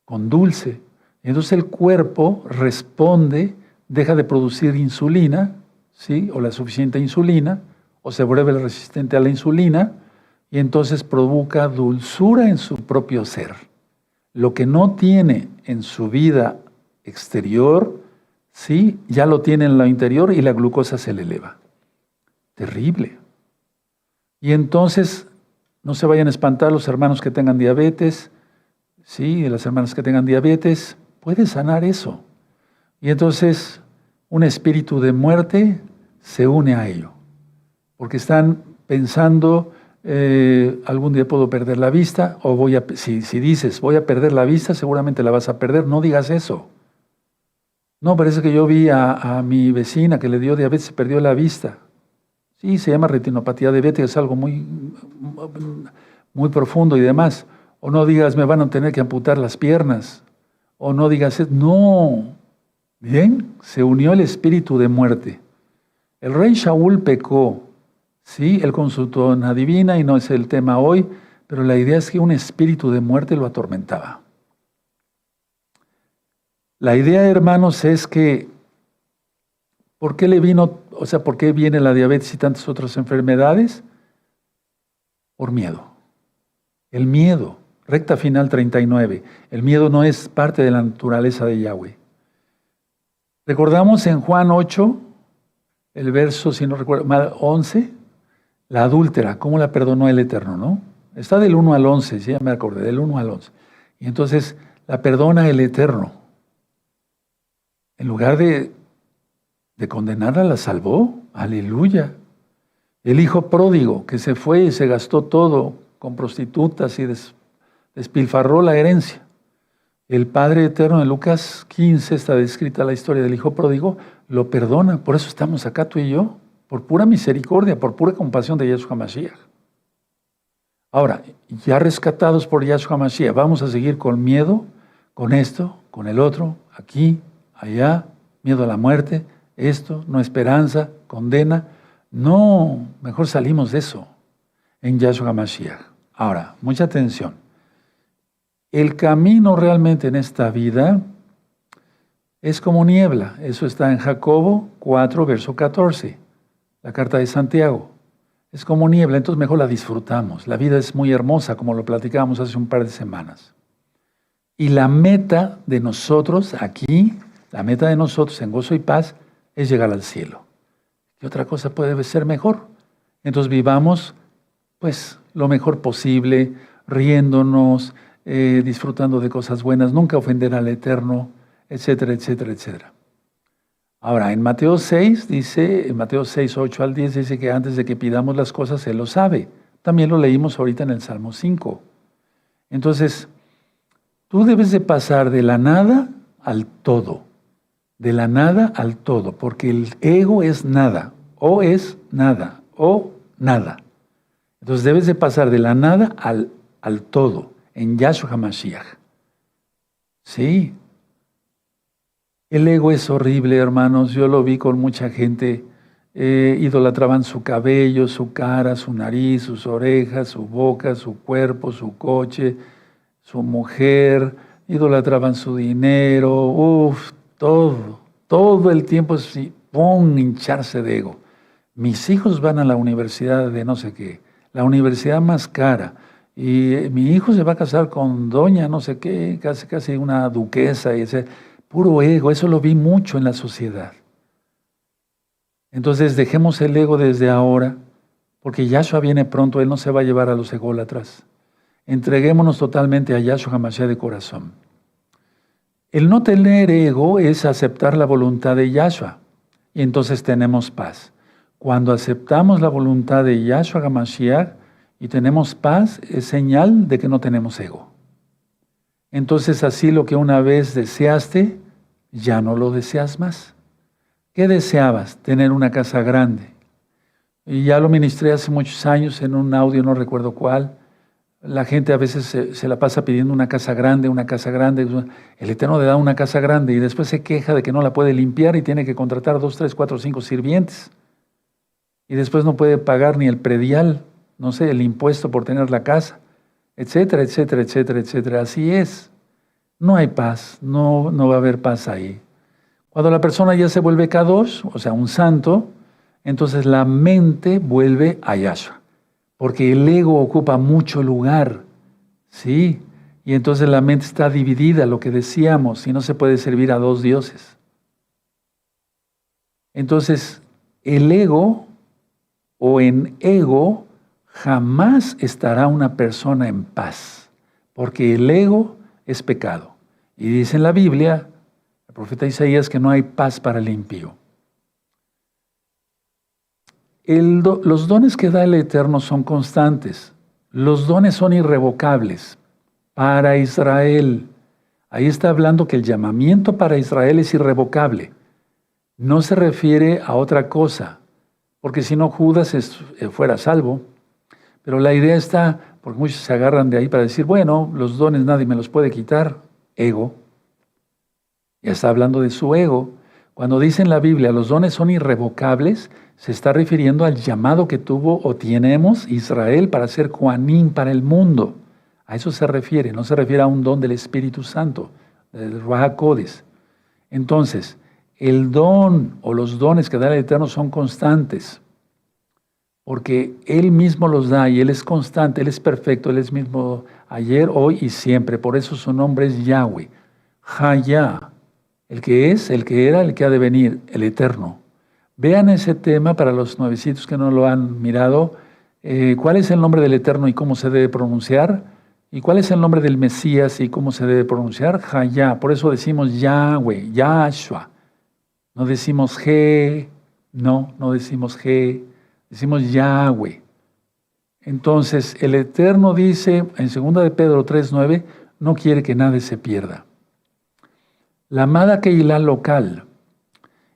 [SPEAKER 1] con dulce. Entonces el cuerpo responde, deja de producir insulina, ¿sí? O la suficiente insulina, o se vuelve resistente a la insulina, y entonces provoca dulzura en su propio ser. Lo que no tiene en su vida exterior, ¿sí? Ya lo tiene en lo interior y la glucosa se le eleva. Terrible. Y entonces, no se vayan a espantar los hermanos que tengan diabetes, ¿sí? Las hermanas que tengan diabetes, puede sanar eso. Y entonces, un espíritu de muerte se une a ello. Porque están pensando, algún día puedo perder la vista, o si dices, voy a perder la vista, seguramente la vas a perder. No digas eso. No, parece que yo vi a mi vecina que le dio diabetes y perdió la vista. Sí, se llama retinopatía diabética, es algo muy, muy profundo y demás. O no digas, me van a tener que amputar las piernas. O no digas, no. Bien, se unió el espíritu de muerte. El rey Shaul pecó. Sí, él consultó a una divina y no es el tema hoy, pero la idea es que un espíritu de muerte lo atormentaba. La idea, hermanos, es que ¿por qué por qué viene la diabetes y tantas otras enfermedades? Por miedo. El miedo, recta final 39. El miedo no es parte de la naturaleza de Yahweh. Recordamos en Juan 8, el verso, si no recuerdo mal, 11, la adúltera, cómo la perdonó el Eterno, ¿no? Está del 1 al 11, sí, ya me acordé, del 1 al 11. Y entonces La perdona el Eterno. En lugar de condenarla, la salvó. Aleluya. El hijo pródigo que se fue y se gastó todo con prostitutas y despilfarró la herencia. El Padre Eterno en Lucas 15 está descrita la historia del hijo pródigo, lo perdona. Por eso estamos acá tú y yo, por pura misericordia, por pura compasión de Yahshua Mashiach. Ahora, ya rescatados por Yahshua Mashiach, ¿vamos a seguir con miedo? Con esto, con el otro, aquí, allá, miedo a la muerte, esto, no esperanza, condena. No, mejor salimos de eso en Yahshua Mashiach. Ahora, mucha atención. El camino realmente en esta vida es como niebla. Eso está en Jacobo 4, verso 14, la carta de Santiago. Es como niebla, entonces mejor la disfrutamos. La vida es muy hermosa, como lo platicábamos hace un par de semanas. Y la meta de nosotros aquí, la meta de nosotros en gozo y paz, es llegar al cielo. ¿Qué otra cosa puede ser mejor? Entonces vivamos pues lo mejor posible, riéndonos, disfrutando de cosas buenas, nunca ofender al Eterno, etcétera, etcétera, etcétera. Ahora, en Mateo 6, en Mateo 6, 8 al 10, dice que antes de que pidamos las cosas, Él lo sabe. También lo leímos ahorita en el Salmo 5. Entonces, tú debes de pasar de la nada al todo. De la nada al todo, porque el ego es nada, o nada. Entonces debes de pasar de la nada al todo, en Yahshua HaMashiach. Sí. El ego es horrible, hermanos. Yo lo vi con mucha gente. Idolatraban su cabello, su cara, su nariz, sus orejas, su boca, su cuerpo, su coche, su mujer. Idolatraban su dinero. Todo el tiempo es hincharse de ego. Mis hijos van a la universidad de no sé qué, la universidad más cara. Y mi hijo se va a casar con doña no sé qué, casi una duquesa. Y ese puro ego, eso lo vi mucho en la sociedad. Entonces dejemos el ego desde ahora, porque Yahshua viene pronto, Él no se va a llevar a los ególatras. Entreguémonos totalmente a Yahshua HaMashiach de corazón. El no tener ego es aceptar la voluntad de Yahshua, y entonces tenemos paz. Cuando aceptamos la voluntad de Yahshua HaMashiach y tenemos paz, es señal de que no tenemos ego. Entonces así lo que una vez deseaste, ya no lo deseas más. ¿Qué deseabas? Tener una casa grande. Y ya lo ministré hace muchos años en un audio, no recuerdo cuál. La gente a veces se la pasa pidiendo una casa grande, una casa grande. El Eterno le da una casa grande y después se queja de que no la puede limpiar y tiene que contratar 2, 3, 4, 5 sirvientes. Y después no puede pagar ni el predial, no sé, el impuesto por tener la casa, etcétera, etcétera, etcétera, etcétera. Así es. No hay paz, no va a haber paz ahí. Cuando la persona ya se vuelve Kadosh, o sea, un santo, entonces la mente vuelve a Yahshua. Porque el ego ocupa mucho lugar, ¿sí? Y entonces la mente está dividida, lo que decíamos, y no se puede servir a dos dioses. Entonces, el ego o en ego jamás estará una persona en paz, porque el ego es pecado. Y dice en la Biblia, el profeta Isaías, que no hay paz para el impío. Los dones que da el Eterno son constantes. Los dones son irrevocables para Israel. Ahí está hablando que el llamamiento para Israel es irrevocable. No se refiere a otra cosa, porque si no Judas fuera salvo. Pero la idea está, porque muchos se agarran de ahí para decir, bueno, los dones nadie me los puede quitar. Ego. Ya está hablando de su ego. Cuando dice en la Biblia, los dones son irrevocables, se está refiriendo al llamado que tuvo o tenemos Israel para ser Kohanim para el mundo. A eso se refiere, no se refiere a un don del Espíritu Santo, del Ruach HaKodesh. Entonces, el don o los dones que da el Eterno son constantes, porque Él mismo los da y Él es constante, Él es perfecto, Él es mismo ayer, hoy y siempre. Por eso su nombre es Yahweh, Hayah, el que es, el que era, el que ha de venir, el Eterno. Vean ese tema para los nuevecitos que no lo han mirado. ¿Cuál es el nombre del Eterno y cómo se debe pronunciar? ¿Y cuál es el nombre del Mesías y cómo se debe pronunciar? Hayá. Por eso decimos Yahweh, Yahshua. No decimos G, no decimos G, decimos Yahweh. Entonces, el Eterno dice en 2 de Pedro 3:9, no quiere que nadie se pierda. La amada Keilah local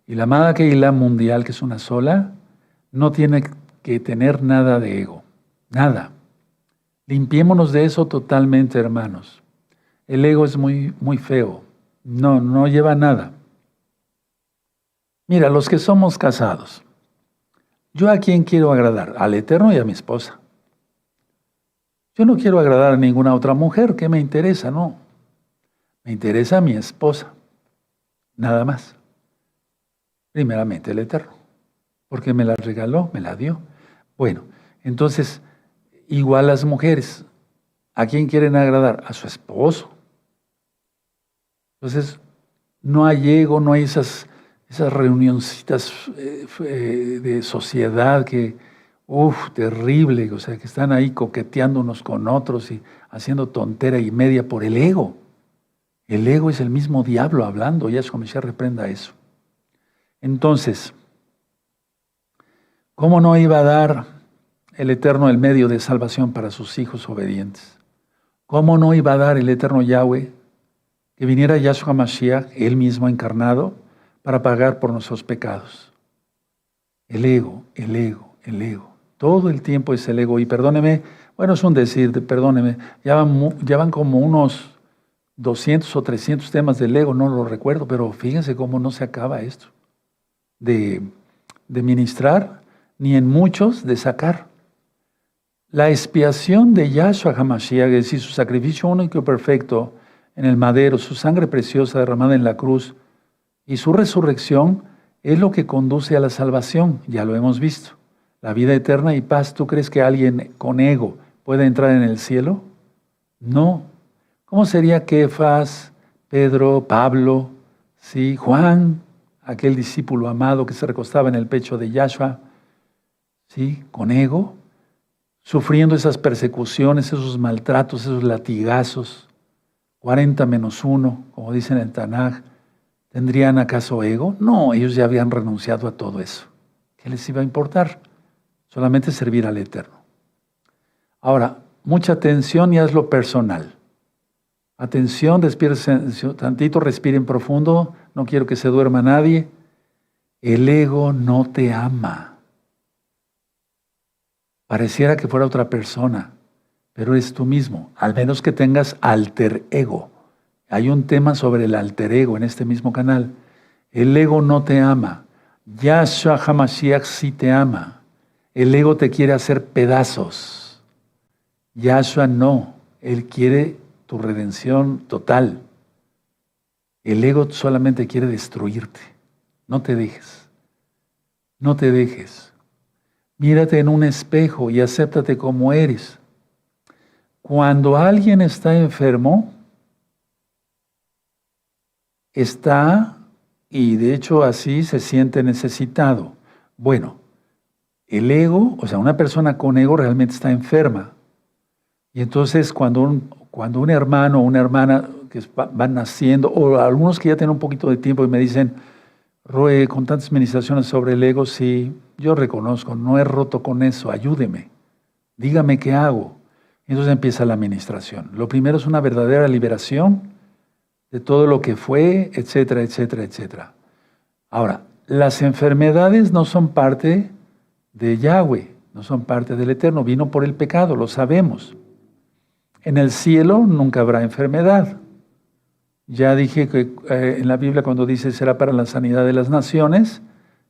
[SPEAKER 1] y la amada Keilah mundial, que es una sola, no tiene que tener nada de ego, nada. Limpiémonos de eso totalmente, hermanos. El ego es muy, muy feo, no lleva nada. Mira, los que somos casados, ¿yo a quién quiero agradar? Al Eterno y a mi esposa. Yo no quiero agradar a ninguna otra mujer. ¿Qué me interesa? No. Me interesa a mi esposa. Nada más. Primeramente el Eterno. Porque me la regaló, me la dio. Bueno, entonces, igual las mujeres. ¿A quién quieren agradar? A su esposo. Entonces, no hay ego, no hay esas reunioncitas de sociedad que, terrible, o sea, que están ahí coqueteando unos con otros y haciendo tontera y media por el ego. El ego es el mismo diablo hablando, Yahshua Mashiach reprenda eso. Entonces, ¿cómo no iba a dar el Eterno el medio de salvación para sus hijos obedientes? ¿Cómo no iba a dar el Eterno Yahweh que viniera Yahshua Mashiach, él mismo encarnado, para pagar por nuestros pecados? El ego. Todo el tiempo es el ego. Y perdóneme, bueno, es un decir, perdóneme, ya van como unos 200 o 300 temas del ego, no lo recuerdo, pero fíjense cómo no se acaba esto de ministrar, ni en muchos de sacar. La expiación de Yahshua HaMashiach, es decir, su sacrificio único y perfecto en el madero, su sangre preciosa derramada en la cruz y su resurrección es lo que conduce a la salvación, ya lo hemos visto. La vida eterna y paz. ¿Tú crees que alguien con ego puede entrar en el cielo? No. ¿Cómo sería Kefas, Pedro, Pablo, ¿sí? Juan, aquel discípulo amado que se recostaba en el pecho de Yahshua, ¿sí? Con ego, sufriendo esas persecuciones, esos maltratos, esos latigazos, 40 menos 1, como dicen en Tanaj, ¿tendrían acaso ego? No, ellos ya habían renunciado a todo eso. ¿Qué les iba a importar? Solamente servir al Eterno. Ahora, mucha atención y hazlo personal. Atención, despierten tantito, respiren profundo, no quiero que se duerma nadie. El ego no te ama. Pareciera que fuera otra persona, pero eres tú mismo, al menos que tengas alter ego. Hay un tema sobre el alter ego en este mismo canal. El ego no te ama. Yahshua HaMashiach sí te ama. El ego te quiere hacer pedazos. Yahshua no. Él quiere tu redención total. El ego solamente quiere destruirte. No te dejes. No te dejes. Mírate en un espejo y acéptate como eres. Cuando alguien está enfermo, y de hecho así se siente necesitado. Bueno, el ego, o sea, una persona con ego realmente está enferma. Y entonces cuando un hermano o una hermana que van naciendo, o algunos que ya tienen un poquito de tiempo y me dicen, Roe, con tantas ministraciones sobre el ego, sí, yo reconozco, no he roto con eso, ayúdeme, dígame qué hago. Entonces empieza la ministración. Lo primero es una verdadera liberación de todo lo que fue, etcétera, etcétera, etcétera. Ahora, las enfermedades no son parte de Yahweh, no son parte del Eterno, vino por el pecado, lo sabemos. En el cielo nunca habrá enfermedad. Ya dije que en la Biblia cuando dice será para la sanidad de las naciones,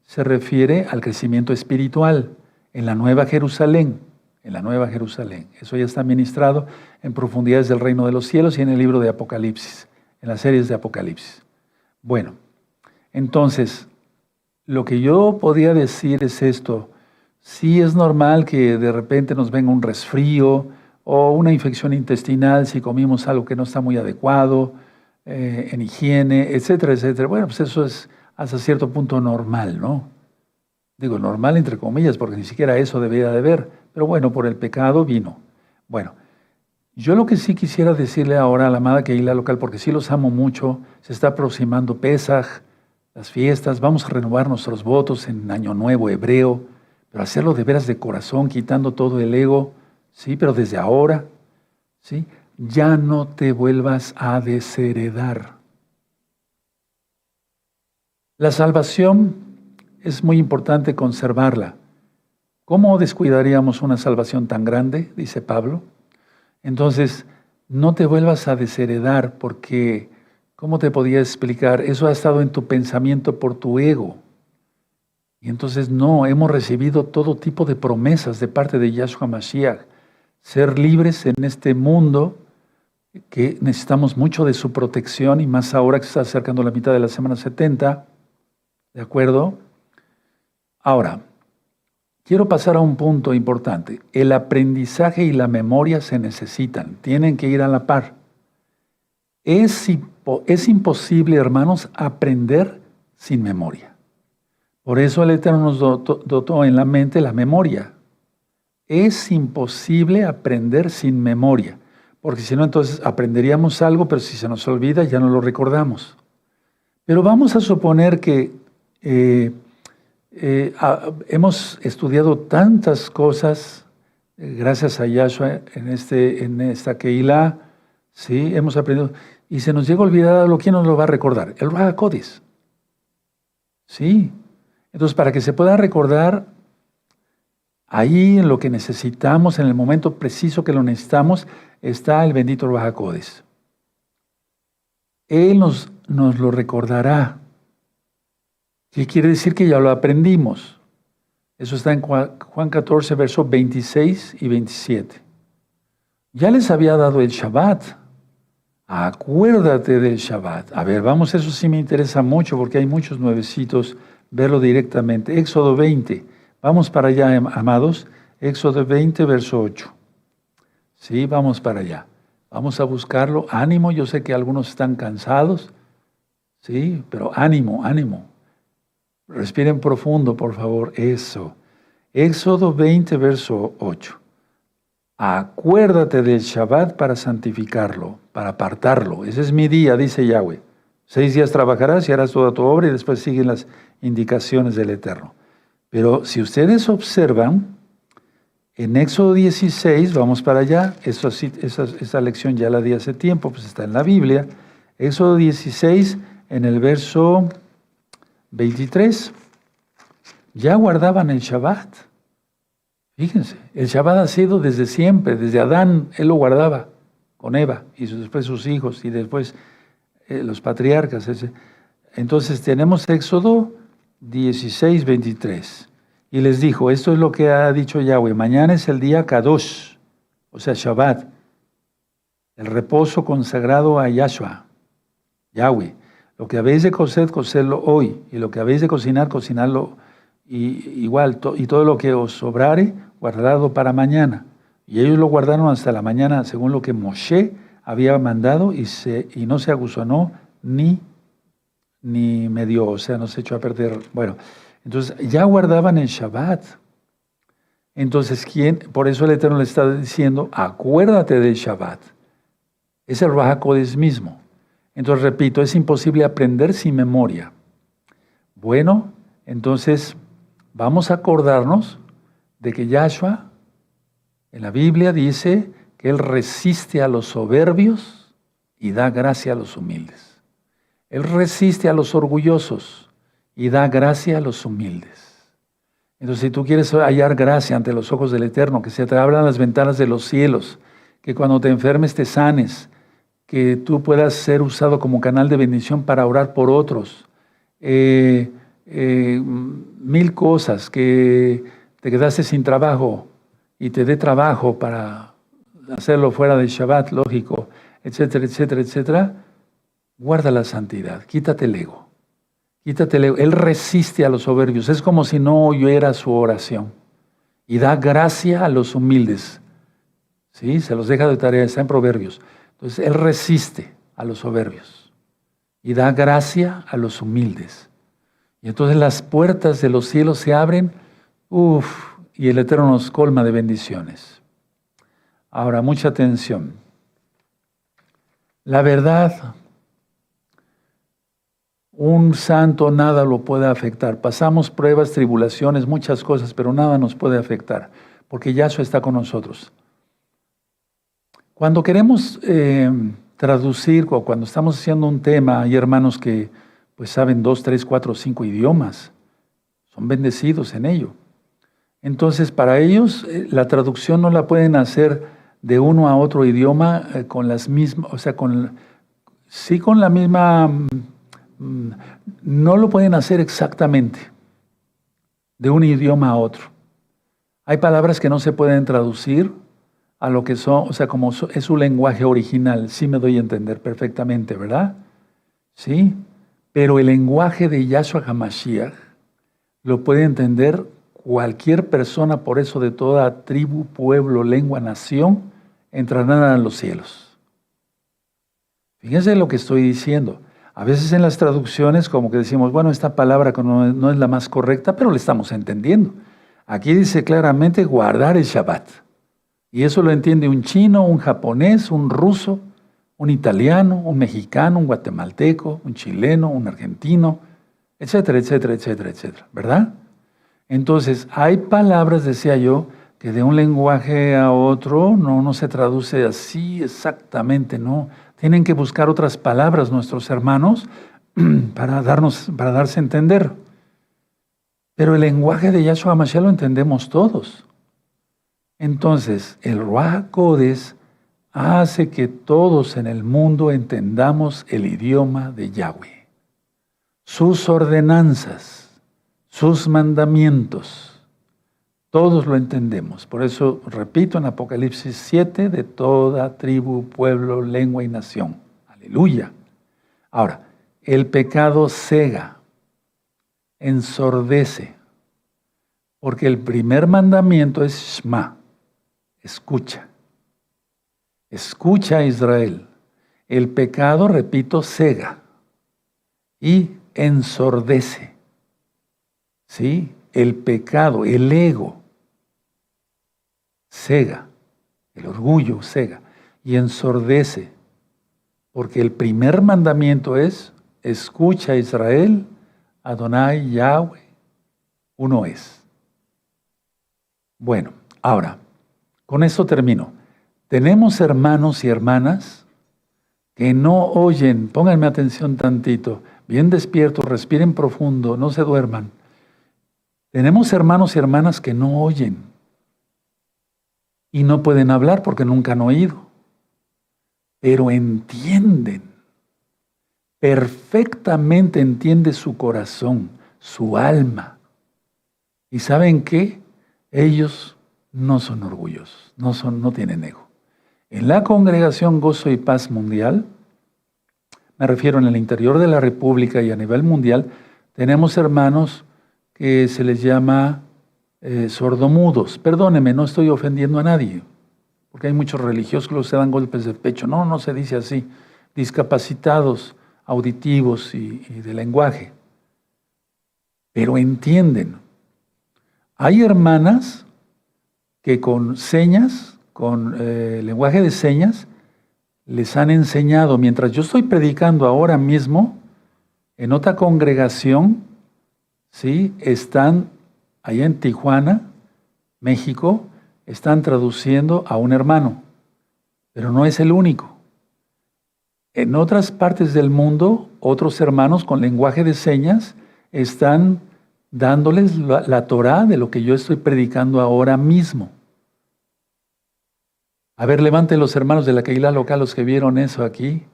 [SPEAKER 1] se refiere al crecimiento espiritual en la Nueva Jerusalén, Eso ya está ministrado en profundidades del reino de los cielos y en el libro de Apocalipsis, en las series de Apocalipsis. Bueno, entonces, lo que yo podía decir es esto. Sí es normal que de repente nos venga un resfrío o una infección intestinal si comimos algo que no está muy adecuado, en higiene, etcétera, etcétera. Bueno, pues eso es hasta cierto punto normal, ¿no? Digo, normal entre comillas, porque ni siquiera eso debía de haber. Pero bueno, por el pecado vino. Bueno, Yo lo que sí quisiera decirle ahora a la amada Kehila local, porque sí los amo mucho, se está aproximando Pesaj, las fiestas, vamos a renovar nuestros votos en Año Nuevo hebreo, pero hacerlo de veras de corazón, quitando todo el ego, sí, pero desde ahora, sí, ya no te vuelvas a desheredar. La salvación es muy importante conservarla. ¿Cómo descuidaríamos una salvación tan grande? Dice Pablo. Entonces, no te vuelvas a desheredar porque, ¿cómo te podía explicar? Eso ha estado en tu pensamiento por tu ego. Y entonces no, hemos recibido todo tipo de promesas de parte de Yahshua Mashiach. Ser libres en este mundo, que necesitamos mucho de su protección, y más ahora que se está acercando la mitad de la semana 70, ¿de acuerdo? Ahora, quiero pasar a un punto importante. El aprendizaje y la memoria se necesitan, tienen que ir a la par. Es imposible, hermanos, aprender sin memoria. Por eso el Eterno nos dotó en la mente la memoria. Es imposible aprender sin memoria, porque si no, entonces aprenderíamos algo, pero si se nos olvida, ya no lo recordamos. Pero vamos a suponer que hemos estudiado tantas cosas, gracias a Yahshua, en esta Kehilá, ¿sí? Hemos aprendido, y se nos llega a olvidar algo. ¿Quién nos lo va a recordar? El Ruach HaKodesh. ¿Sí? Entonces, para que se pueda recordar, ahí en lo que necesitamos, en el momento preciso que lo necesitamos, está el bendito Ruach HaKodesh. Él nos lo recordará. ¿Qué quiere decir? Que ya lo aprendimos. Eso está en Juan 14, versos 26 y 27. Ya les había dado el Shabbat. Acuérdate del Shabbat. A ver, vamos, eso sí me interesa mucho porque hay muchos nuevecitos, verlo directamente. Éxodo 20. Vamos para allá, amados. Éxodo 20, verso 8. Sí, vamos para allá. Vamos a buscarlo. Ánimo, yo sé que algunos están cansados. Sí, pero ánimo, ánimo. Respiren profundo, por favor. Eso. Éxodo 20, verso 8. Acuérdate del Shabbat para santificarlo, para apartarlo. Ese es mi día, dice Yahweh. 6 días trabajarás y harás toda tu obra, y después siguen las indicaciones del Eterno. Pero si ustedes observan, en Éxodo 16, vamos para allá, esa lección ya la di hace tiempo, pues está en la Biblia. Éxodo 16, en el verso 23, ya guardaban el Shabbat. Fíjense, el Shabbat ha sido desde siempre, desde Adán, él lo guardaba con Eva, y después sus hijos, y después los patriarcas. Entonces tenemos Éxodo 16, 23. Y les dijo, esto es lo que ha dicho Yahweh, mañana es el día Kadosh, o sea, Shabbat, el reposo consagrado a Yahshua, Yahweh. Lo que habéis de cocer, cocerlo hoy, y lo que habéis de cocinar, cocinarlo y todo lo que os sobrare, guardado para mañana. Y ellos lo guardaron hasta la mañana, según lo que Moshe había mandado, y no se aguzonó ni medio, o sea, no se echó a perder. Bueno, entonces ya guardaban el Shabbat. Entonces, por eso el Eterno le está diciendo, acuérdate del Shabbat. Es el Ruach HaKodesh mismo. Entonces, repito, es imposible aprender sin memoria. Bueno, entonces vamos a acordarnos de que Yahshua en la Biblia dice que Él resiste a los soberbios y da gracia a los humildes. Él resiste a los orgullosos y da gracia a los humildes. Entonces, si tú quieres hallar gracia ante los ojos del Eterno, que se te abran las ventanas de los cielos, que cuando te enfermes te sanes, que tú puedas ser usado como canal de bendición para orar por otros, mil cosas, que te quedaste sin trabajo y te dé trabajo para hacerlo fuera del Shabbat, lógico, etcétera, etcétera, etcétera. Guarda la santidad, quítate el ego. Quítate el ego. Él resiste a los soberbios. Es como si no oyera su oración. Y da gracia a los humildes. ¿Sí? Se los deja de tarea, está en Proverbios. Entonces, Él resiste a los soberbios. Y da gracia a los humildes. Y entonces las puertas de los cielos se abren. Y el Eterno nos colma de bendiciones. Ahora, mucha atención. La verdad, un santo nada lo puede afectar. Pasamos pruebas, tribulaciones, muchas cosas, pero nada nos puede afectar, porque Yahshua está con nosotros. Cuando queremos traducir o cuando estamos haciendo un tema, hay hermanos que pues saben 2, 3, 4, 5 idiomas, son bendecidos en ello. Entonces, para ellos la traducción no la pueden hacer de uno a otro idioma con las mismas, o sea, sí con la misma, no lo pueden hacer exactamente de un idioma a otro. Hay palabras que no se pueden traducir a lo que son, o sea, como es su lenguaje original, sí me doy a entender perfectamente, ¿verdad? Sí, pero el lenguaje de Yahshua HaMashiach lo puede entender cualquier persona, por eso de toda tribu, pueblo, lengua, nación, entrarán a los cielos. Fíjense lo que estoy diciendo. A veces en las traducciones como que decimos, bueno, esta palabra no es la más correcta, pero le estamos entendiendo. Aquí dice claramente guardar el Shabbat. Y eso lo entiende un chino, un japonés, un ruso, un italiano, un mexicano, un guatemalteco, un chileno, un argentino, etcétera, etcétera, etcétera, etcétera, ¿verdad? Entonces, hay palabras, decía yo, que de un lenguaje a otro no se traduce así exactamente, no. Tienen que buscar otras palabras nuestros hermanos para darse a entender. Pero el lenguaje de Yahshua HaMashiach lo entendemos todos. Entonces, el Ruach HaKodesh hace que todos en el mundo entendamos el idioma de Yahweh, sus ordenanzas, sus mandamientos, todos lo entendemos. Por eso, repito, en Apocalipsis 7, de toda tribu, pueblo, lengua y nación. Aleluya. Ahora, el pecado cega, ensordece, porque el primer mandamiento es Shema, escucha. Escucha, Israel. El pecado, repito, cega y ensordece. ¿Sí? El pecado, el ego, cega, el orgullo cega y ensordece, porque el primer mandamiento es, escucha Israel, Adonai Yahweh, uno es. Bueno, ahora, con esto termino. Tenemos hermanos y hermanas que no oyen, pónganme atención tantito, bien despiertos, respiren profundo, no se duerman. Tenemos hermanos y hermanas que no oyen y no pueden hablar porque nunca han oído, pero entienden, perfectamente entiende su corazón, su alma. ¿Y saben qué? Ellos no son orgullosos, no tienen ego. En la congregación Gozo y Paz Mundial, me refiero en el interior de la República y a nivel mundial, tenemos hermanos que se les llama sordomudos. Perdóneme, no estoy ofendiendo a nadie, porque hay muchos religiosos que se dan golpes de pecho. No se dice así. Discapacitados auditivos y de lenguaje. Pero entienden. Hay hermanas que con señas, con lenguaje de señas, les han enseñado. Mientras yo estoy predicando ahora mismo, en otra congregación, ¿sí? Están allá en Tijuana, México, están traduciendo a un hermano, pero no es el único. En otras partes del mundo, otros hermanos con lenguaje de señas están dándoles la Torá de lo que yo estoy predicando ahora mismo. A ver, levanten los hermanos de la Keilah local, los que vieron eso aquí.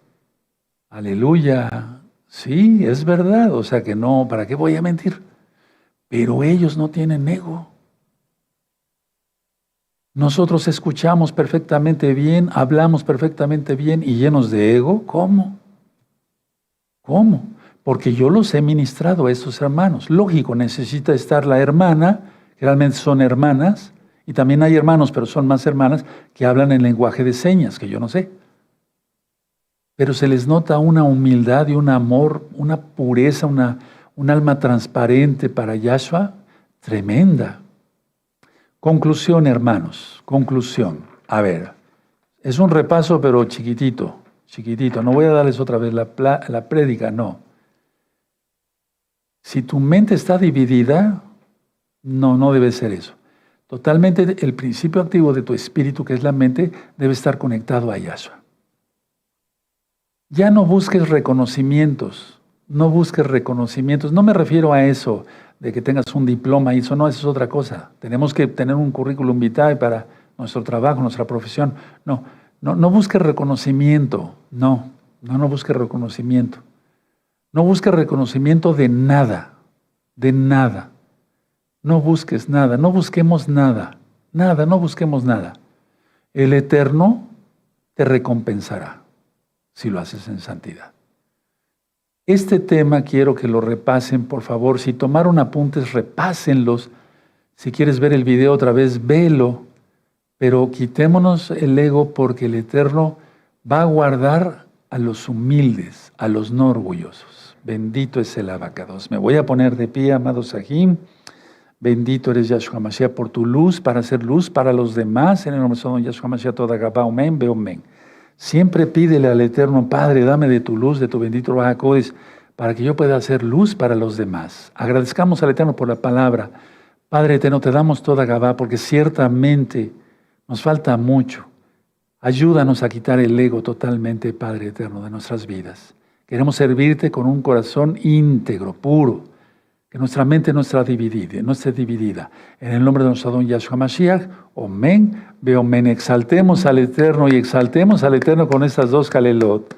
[SPEAKER 1] Aleluya. Sí, es verdad. O sea que no, ¿para qué voy a mentir? Pero ellos no tienen ego. Nosotros escuchamos perfectamente bien, hablamos perfectamente bien y llenos de ego. ¿Cómo? ¿Cómo? Porque yo los he ministrado a estos hermanos. Lógico, necesita estar la hermana, generalmente son hermanas, y también hay hermanos, pero son más hermanas, que hablan en lenguaje de señas, que yo no sé. Pero se les nota una humildad y un amor, una pureza, un alma transparente para Yahshua, tremenda. Conclusión, hermanos, conclusión. A ver, es un repaso, pero chiquitito, chiquitito. No voy a darles otra vez la prédica, no. Si tu mente está dividida, no debe ser eso. Totalmente el principio activo de tu espíritu, que es la mente, debe estar conectado a Yahshua. Ya no busques reconocimientos, no busques reconocimientos. No me refiero a eso, de que tengas un diploma y eso no, eso es otra cosa. Tenemos que tener un currículum vitae para nuestro trabajo, nuestra profesión. No busques reconocimiento, no busques reconocimiento. No busques reconocimiento de nada, de nada. No busques nada, no busquemos nada, no busquemos nada. El Eterno te recompensará si lo haces en santidad. Este tema quiero que lo repasen, por favor. Si tomaron apuntes, repásenlos. Si quieres ver el video otra vez, velo. Pero quitémonos el ego porque el Eterno va a guardar a los humildes, a los no orgullosos. Bendito es el abacados. Me voy a poner de pie, amado Sahim. Bendito eres Yahshua Mashiach por tu luz, para hacer luz para los demás. En el nombre de Yahshua Mashiach, toda Gabá, Omen, Beomen. Siempre pídele al Eterno, Padre, dame de tu luz, de tu bendito Ruach HaKodesh, para que yo pueda hacer luz para los demás. Agradezcamos al Eterno por la palabra. Padre Eterno, te damos toda Gabá, porque ciertamente nos falta mucho. Ayúdanos a quitar el ego totalmente, Padre Eterno, de nuestras vidas. Queremos servirte con un corazón íntegro, puro, que nuestra mente no esté dividida. En el nombre de nuestro don Yahshua Mashiach, Omen, Beomen. Exaltemos al Eterno y exaltemos al Eterno con estas dos Kalelot.